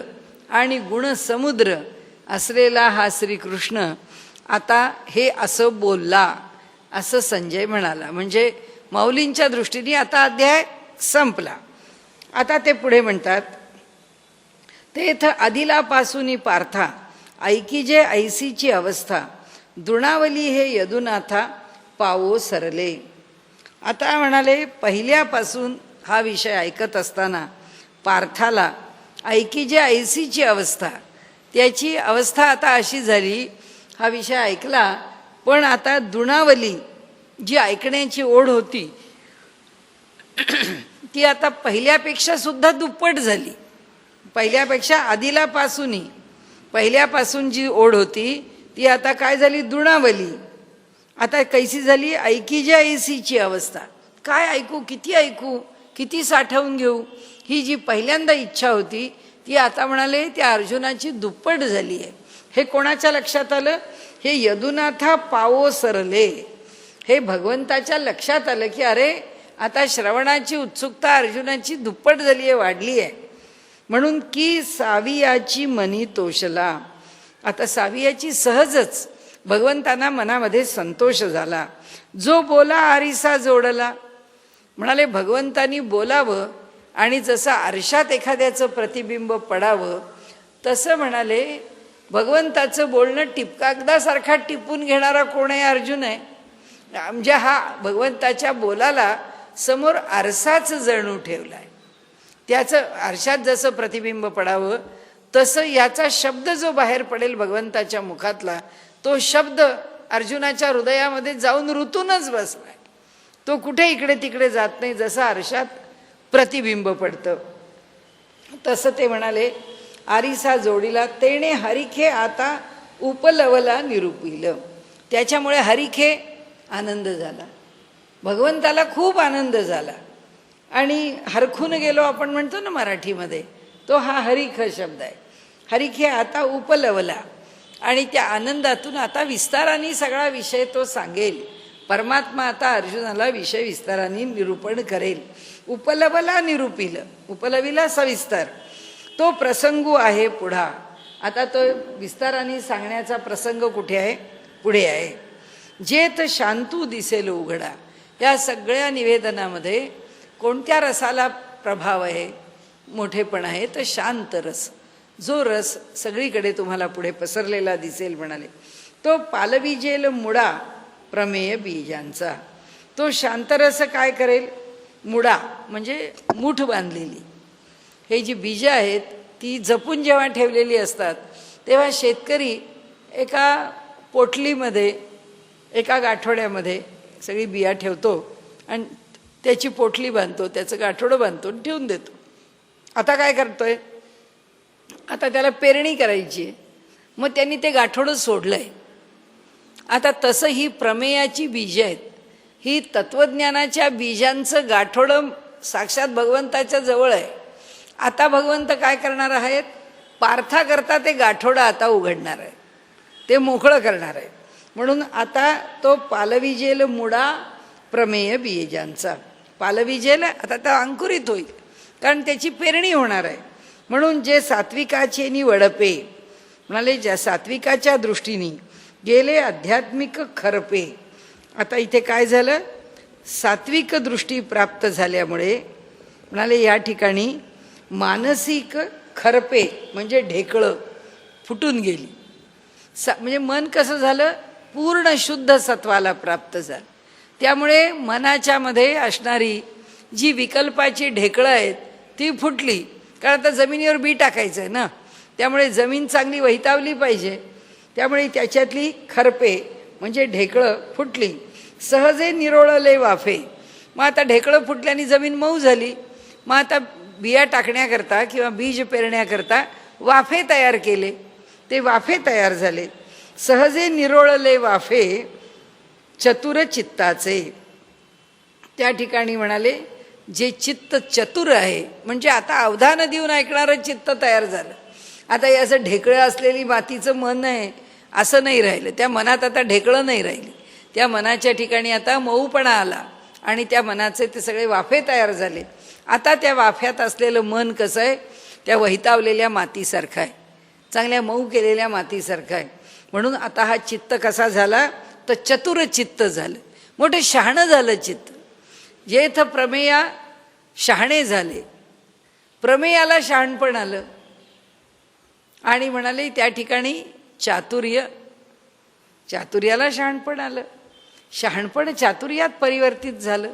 Speaker 1: आणि गुणसमुद्र असलेला हा श्रीकृष्ण आता हे असं बोलला असं संजय म्हणाला. म्हणजे माऊलींच्या दृष्टीने आता अध्याय संपला. आता ते पुढे म्हणतात, तेथ आदिलापासून पार्था ऐकी जे ऐसीची अवस्था दृणावली हे यदुनाथा पावो सरले. आता म्हणाले पहिल्यापासून हा विषय ऐकत असताना पार्थाला ऐकी जे ऐसीची अवस्था, त्याची अवस्था आता अशी झाली, हा विषय ऐकला पण आता दृणावली जी ऐकण्याची ओढ होती ती आता पहिल्यापेक्षा सुद्धा दुप्पट झाली. पहिल्यापेक्षा आदिलापासूनही पहिल्यापासून जी ओढ होती ती आता काय झाली? दृणावली. आता कैसी झाली? ऐकी ज्या ऐसीची अवस्था. काय ऐकू, किती ऐकू, किती साठवून घेऊ, ही जी पहिल्यांदा इच्छा होती ती आता म्हणाले त्या अर्जुनाची दुप्पट झाली आहे. हे कोणाच्या लक्षात आलं? हे यदुनाथा पावो सरले. हे भगवंताच्या लक्षात आलं की अरे आता श्रवणाची उत्सुकता अर्जुनाची दुप्पट झाली आहे, वाढली आहे. म्हणून की सावियाची मनी तोषला. आता सावियाची सहजच भगवंतांना मनामध्ये संतोष झाला. जो बोला आरिसा जोडला. म्हणाले भगवंतांनी बोलावं आणि जसं आरशात एखाद्याचं प्रतिबिंब पडावं तसं म्हणाले भगवंताचं बोलणं टिपकागदासारखा टिपून घेणारा कोण आहे? अर्जुन आहे. म्हणजे हा भगवंताच्या बोलाला समोर आरसाच जणू ठेवला आहे. त्याचं आरशात जसं प्रतिबिंब पडावं तसं याचा शब्द जो बाहेर पडेल भगवंताच्या मुखातला, तो शब्द अर्जुनाच्या हृदयामध्ये जाऊन रुतूनच बसलाय. तो कुठे इकडे तिकडे जात नाही. जसं आरशात प्रतिबिंब पडतं तसं ते म्हणाले आरिसा जोडीला तेणे हरिखे आता उपलवला निरूपिलं. त्याच्यामुळे हरिखे आनंद झाला, भगवंताला खूप आनंद झाला. आणि हरखून गेलो आपण म्हणतो ना मराठीमध्ये, तो हा हरिख शब्द आहे. हरिखे आता उपलवला. आणि त्या आनंदातून आता विस्ताराने सगळा विषय तो सांगेल. परमात्मा आता अर्जुनाला विषय विस्ताराने निरूपण करेल. उपलवला निरूपिलं, उपलविला सविस्तर. तो प्रसंगू आहे पुढा. आता तो विस्ताराने सांगण्याचा प्रसंग कुठे आहे? पुढे आहे. जेथ शांतू दिसेल उघडा. या सगळ्या निवेदनामध्ये कोणत्या रसाला प्रभाव आहे, मोठेपण आहे? तर शांत रस. जो रस सगळीकडे तुम्हाला पुढे पसरलेला दिसेल म्हणाले, तो पालविजेल मुडा प्रमेय बीजांचा. तो शांतरस काय करेल? मुडा म्हणजे मूठ बांधलेली. हे जी बीजं आहेत ती जपून जेव्हा ठेवलेली असतात तेव्हा शेतकरी एका पोटलीमध्ये एका गाठोड्यामध्ये सगळी बिया ठेवतो आणि त्याची पोटली बांधतो, त्याचं गाठोडं बांधतो आणि ठेवून देतो. आता काय करतोय? आता त्याला पेरणी करायची आहे, मग त्यांनी ते गाठोडं सोडलं आहे. आता तसं ही प्रमेयाची बीजं आहेत. ही तत्त्वज्ञानाच्या बीजांचं गाठोडं साक्षात भगवंताच्या जवळ आहे. आता भगवंत काय करणार आहेत? पार्थाकरता ते गाठोडं आता उघडणार आहे, ते मोकळं करणार आहे. म्हणून आता तो पालविजेल मुडा प्रमेय बीजांचा, पालविजेल आता तो अंकुरित होईल, कारण त्याची पेरणी होणार आहे. म्हणून जे सात्विकाचे नि वडपे म्हणाले, ज्या सात्विकाच्या दृष्टीने गेले आध्यात्मिक खरपे. आता इथे काय झालं, सात्विक दृष्टी प्राप्त झाल्यामुळे म्हणाले या ठिकाणी मानसिक खरपे म्हणजे ढेकळं फुटून गेली. म्हणजे मन कसं झालं, पूर्ण शुद्ध सत्वाला प्राप्त झालं. त्यामुळे मनाच्या मध्ये असणारी जी विकल्पाची ढेकळं आहेत ती फुटली, कारण आता जमिनीवर बी टाकायचं आहे ना, त्यामुळे जमीन चांगली वहितावली पाहिजे. त्यामुळे त्याच्यातली खरपे म्हणजे ढेकळं फुटली. सहजे निरोळले वाफे. मग आता ढेकळं फुटल्याने जमीन मऊ झाली. मग आता बिया टाकण्याकरता किंवा बीज पेरण्याकरता वाफे तयार केले, ते वाफे तयार झाले. सहजे निरोळले वाफे चतुर चित्ताचे. त्या ठिकाणी म्हणाले जे चित्त चतुर आहे, म्हणजे आता अवधान देऊन ऐकणारं चित्त तयार झालं. आता हे असं ढेकळं असलेली मातीचं मन आहे असं नाही राहिलं, त्या मनात आता ढेकळं नाही राहिली. त्या मनाच्या ठिकाणी आता मऊपणा आला आणि त्या मनाचे ते सगळे वाफे तयार झाले. आता त्या वाफ्यात असलेलं मन कसं आहे, त्या वहितावलेल्या मातीसारखं आहे, चांगल्या मऊ केलेल्या मातीसारखं आहे. म्हणून आता हा चित्त कसा झाला, तर चतुर चित्त झालं, मोठं शहाणं झालं चित्त. जेथ प्रमेया शहाणे झाले, प्रमेयाला शहाणपण आलं आणि म्हणाले त्या ठिकाणी चातुर्याला शहाणपण आलं. शहाणपण चातुर्यात परिवर्तित झालं.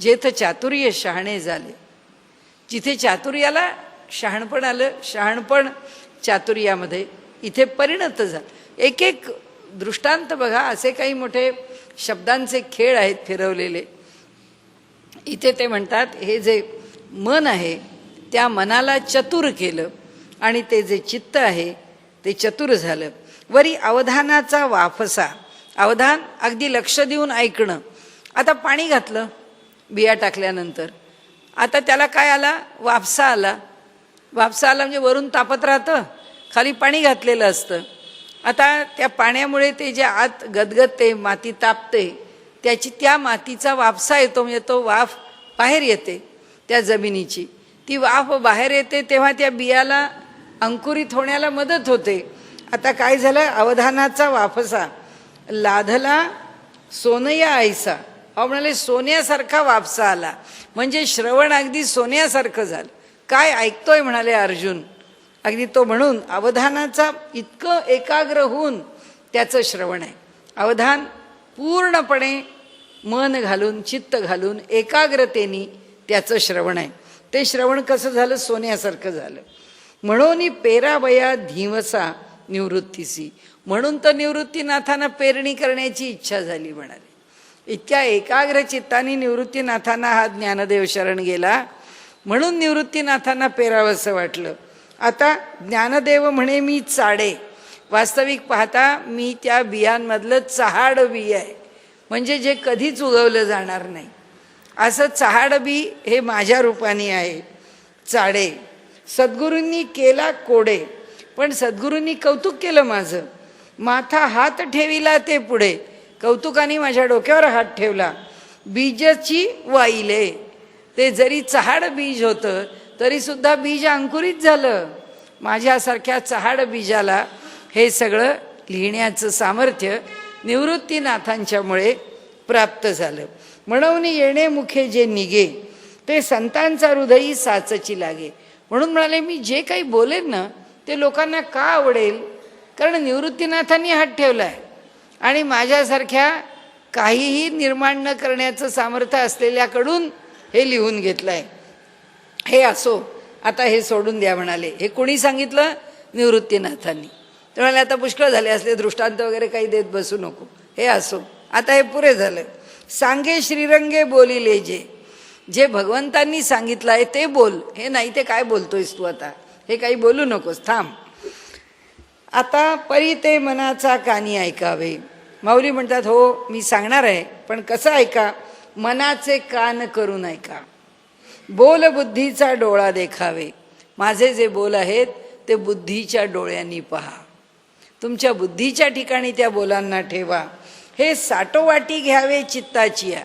Speaker 1: जेथ चातुर्य शहाणे झाले, जिथे चातुर्याला शहाणपण आलं, शहाणपण चातुर्यामध्ये इथे परिणत झालं. एक एक दृष्टांत बघा, असे काही मोठे शब्दांचे खेळ आहेत फिरवलेले. इथे ते म्हणतात हे जे मन आहे त्या मनाला चतुर केलं आणि ते जे चित्त आहे ते चतुर झालं. वरी अवधानाचा वाफसा, अवधान अगदी लक्ष देऊन ऐकणं. आता पाणी घातलं बिया टाकल्यानंतर, आता त्याला काय आला, वाफसा आला. वाफसा आला म्हणजे वरून तापत राहतं, खाली पाणी घातलेलं असतं. आता त्या पाण्यामुळे ते जे आत गदगदते, माती तापते, त्याची त्या मातीचा वाफसा येतो, म्हणजे तो वाफ बाहेर येते त्या जमिनीची. ती वाफ बाहेर येते तेव्हा त्या बियाला अंकुरित होण्याला मदत होते. आता काय झालं, अवधानाचा वाफसा लाधला सोनया ऐसा. म्हणाले सोन्यासारखा वापसा आला, म्हणजे श्रवण अगदी सोन्यासारखं झालं. काय ऐकतोय म्हणाले अर्जुन, अगदी तो म्हणून अवधानाचा इतकं एकाग्र होऊन त्याचं श्रवण आहे. अवधान पूर्णपणे मन घालून चित्त घालून एकाग्रतेने त्याचं श्रवण आहे. ते श्रवण कसं झालं, सोन्यासारखं झालं. म्हणून पेरावया धीवसा निवृत्तीसी. म्हणून तर निवृत्तीनाथांना पेरणी करण्याची इच्छा झाली म्हणाले. इतक्या एकाग्र चित्ताने निवृत्तीनाथांना हा ज्ञानदेव शरण गेला, म्हणून निवृत्तीनाथांना पेरावंसं वाटलं. आता ज्ञानदेव म्हणे मी चाडे. वास्तविक पाहता मी त्या बियांमधलं चहाड बी आहे, म्हणजे जे कधीच उगवलं जाणार नाही असं चहाड बी हे माझ्या रूपाने आहे. चाडे सद्गुरूंनी केला कोडे, पण सद्गुरूंनी कौतुक केलं माझं. माथा हात ठेविला ते पुढे, कौतुकाने माझ्या डोक्यावर हात ठेवला. बीजाची वाईले, ते जरी चहाड बीज होतं तरी सुद्धा बीज अंकुरित झालं. माझ्यासारख्या चहाड बीजाला हे सगळं लिहिण्याचं सामर्थ्य निवृत्तीनाथांच्यामुळे प्राप्त झालं. म्हणून येणे मुखे जे निघे, ते संतांचा हृदयी साचची लागे. म्हणून म्हणाले मी जे काही बोलेन ना ते लोकांना का आवडेल, कारण निवृत्तीनाथांनी हात ठेवला आहे आणि माझ्यासारख्या काहीही निर्माण न करण्याचं सामर्थ्य असलेल्याकडून हे लिहून घेतलं आहे. हे असो, आता हे सोडून द्या म्हणाले. हे कोणी सांगितलं, निवृत्तीनाथांनी. ते म्हणाले आता पुष्कळ झाले, असले दृष्टांत वगैरे काही देत बसू नको. हे असो, आता हे पुरे झालं. सांगे श्रीरंगे बोलिले जे, जे भगवंतांनी सांगितलं आहे ते बोल. हे नाही ते काय बोलतोयस तू, आता हे काही बोलू नकोस, थांब. आता परी ते मनाचा कानी ऐकावे. माऊली म्हणतात हो मी सांगणार आहे, पण कसं ऐका, मनाचे कान करून ऐका. बोल बुद्धीचा डोळा देखावे. माझे जे बोल आहेत ते बुद्धीच्या डोळ्यांनी पहा. तुमच्या बुद्धीच्या ठिकाणी त्या बोलांना ठेवा. हे साठोवाटी घ्यावे चित्ताची या.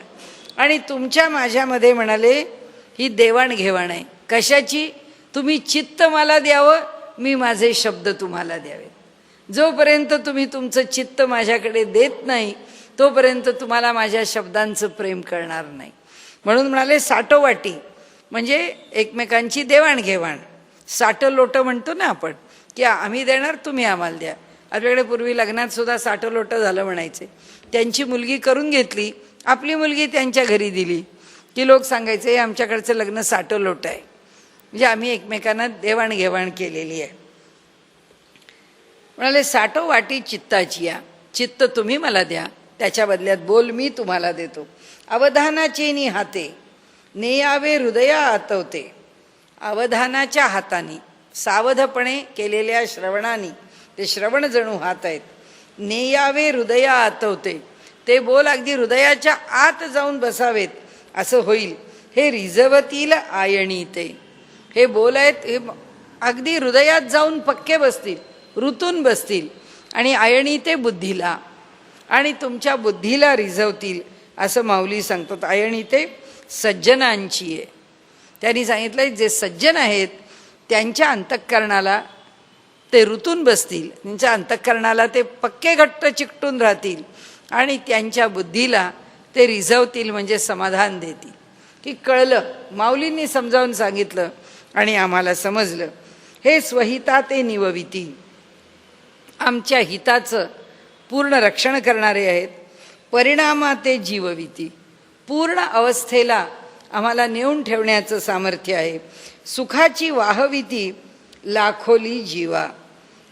Speaker 1: आणि तुमच्या माझ्यामध्ये म्हणाले ही देवाणघेवाण आहे. कशाची? तुम्ही चित्त मला द्यावं, मी माझे शब्द तुम्हाला द्यावे. जोपर्यंत तुम्ही तुमचं चित्त माझ्याकडे देत नाही तोपर्यंत तुम्हाला माझ्या शब्दांचं प्रेम करणार नाही. म्हणून म्हणाले साठोवाटी म्हणजे एकमेकांची देवाणघेवाण. साठं लोटं म्हणतो ना आपण, की आम्ही देणार तुम्ही आम्हाला द्या. आपल्याकडे पूर्वी लग्नात सुद्धा साठं लोटं झालं म्हणायचे. त्यांची मुलगी करून घेतली, आपली मुलगी त्यांच्या घरी दिली की लोक सांगायचे आमच्याकडचं लग्न साठं लोटं आहे. म्हणजे आम्ही एकमेकांना देवाणघेवाण केलेली आहे. म्हणाले साठोवाटी चित्ताची या. चित्त तुम्ही मला द्या, त्याच्या बदल्यात बोल मी तुम्हाला देतो. अवधानाचे नि हाते नेयावे हृदया आतवते. अवधानाच्या हाताने सावधपणे केलेल्या श्रवणाने, ते श्रवण जणू हात आहेत, नेयावे हृदया आतवते. ते बोल अगदी हृदयाच्या आत जाऊन बसावेत असं होईल. हे रिझवतील आयणी ते. हे बोल आहेत हे अगदी हृदयात जाऊन पक्के बसतील, ऋतून बसतील. आणि आयणी ते बुद्धीला, आणि तुमच्या बुद्धीला रिझवतील असं माऊली सांगतात. आयणी ते सज्जनांची आहे. त्यांनी सांगितलं जे सज्जन आहेत त्यांच्या अंतःकरणाला ते ऋतून बसतील, त्यांच्या अंतःकरणाला ते पक्के घट्ट चिकटून राहतील आणि त्यांच्या बुद्धीला ते रिझवतील म्हणजे समाधान देतील. की कळलं, माऊलींनी समजावून सांगितलं आणि आम्हाला समजलं. हे स्वहिता ते निवविती. आमच्या हिताचं पूर्ण रक्षण करणारे आहेत. परिणामा ते जीवविती. पूर्ण अवस्थेला आम्हाला नेऊन ठेवण्याचं सामर्थ्य आहे. सुखाची वाहविती लाखोली जीवा.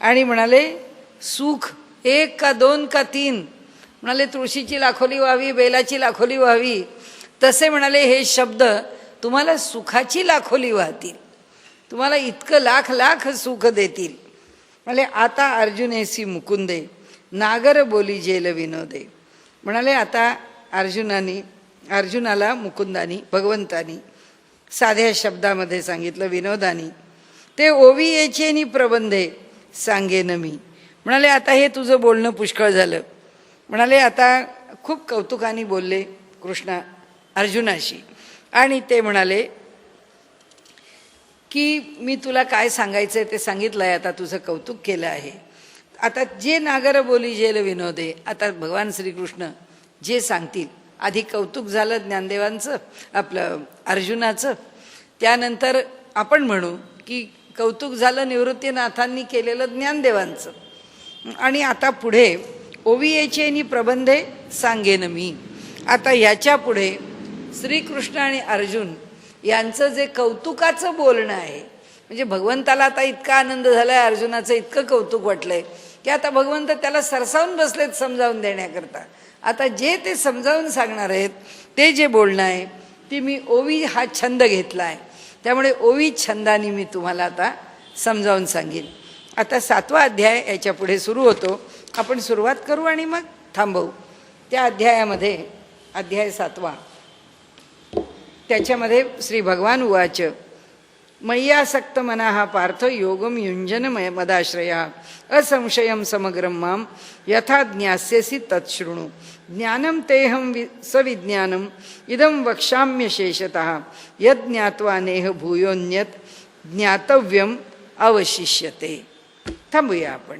Speaker 1: आणि म्हणाले सुख 1 का 2 का 3. म्हणाले तुळशीची लाखोली व्हावी, बेलाची लाखोली व्हावी. तसे म्हणाले हे शब्द तुम्हाला सुखाची लाखोली वाहतील, तुम्हाला इतकं लाख लाख सुख देतील. म्हणाले आता अर्जुनेसी मुकुंदे नागर बोली जेल विनोदे. म्हणाले आता अर्जुनाला मुकुंदानी भगवंतानी साध्या शब्दामध्ये सांगितलं विनोदानी. ते ओवियेचे नि प्रबंधे सांगेन मी. म्हणाले आता हे तुझं बोलणं पुष्कळ झालं. म्हणाले आता खूप कौतुकाने बोलले कृष्णा अर्जुनाशी. आणि ते म्हणाले की मी तुला काय सांगायचं आहे ते सांगितलं आहे, आता तुझं कौतुक केलं आहे. आता जे नागर बोली जेल विनोदे. आता भगवान श्रीकृष्ण जे सांगतील. आधी कौतुक झालं ज्ञानदेवांचं आपलं अर्जुनाचं, त्यानंतर आपण म्हणू की कौतुक झालं निवृत्तीनाथांनी केलेलं ज्ञानदेवांचं. आणि आता पुढे ओवियेचे नि प्रबंधे सांगेन मी. आता याच्या पुढे श्रीकृष्ण आणि अर्जुन यांचं जे कौतुकाचं बोलणं आहे, म्हणजे भगवंताला आता इतका आनंद झाला आहे, अर्जुनाचं इतकं कौतुक वाटलंय की आता भगवंत त्याला सरसावून बसलेत समजावून देण्याकरता. आता जे ते समजावून सांगणार आहेत ते जे बोलणं आहे ती मी ओवी हा छंद घेतला आहे, त्यामुळे ओवी छंदाने मी तुम्हाला आता समजावून सांगेन. आता 7वा अध्याय याच्या पुढे सुरू होतो. आपण सुरुवात करू आणि मग थांबवू. त्या अध्यायामध्ये अध्याय 7वा त्याच्यामध्ये श्री भगवान उवाच मय्यासक्त मनाः पार्थ योगम युंजन मदाश्रया असंशयं समग्रं मां यथा ज्ञास्यसि तच्छृणु. ज्ञानं तेहं सविज्ञानम् इदं वक्ष्याम्य शेषतः यज्ञात्वा नेह भूयोन्यत् ज्ञातव्यम् अवशिष्यते. थांबूया आपण.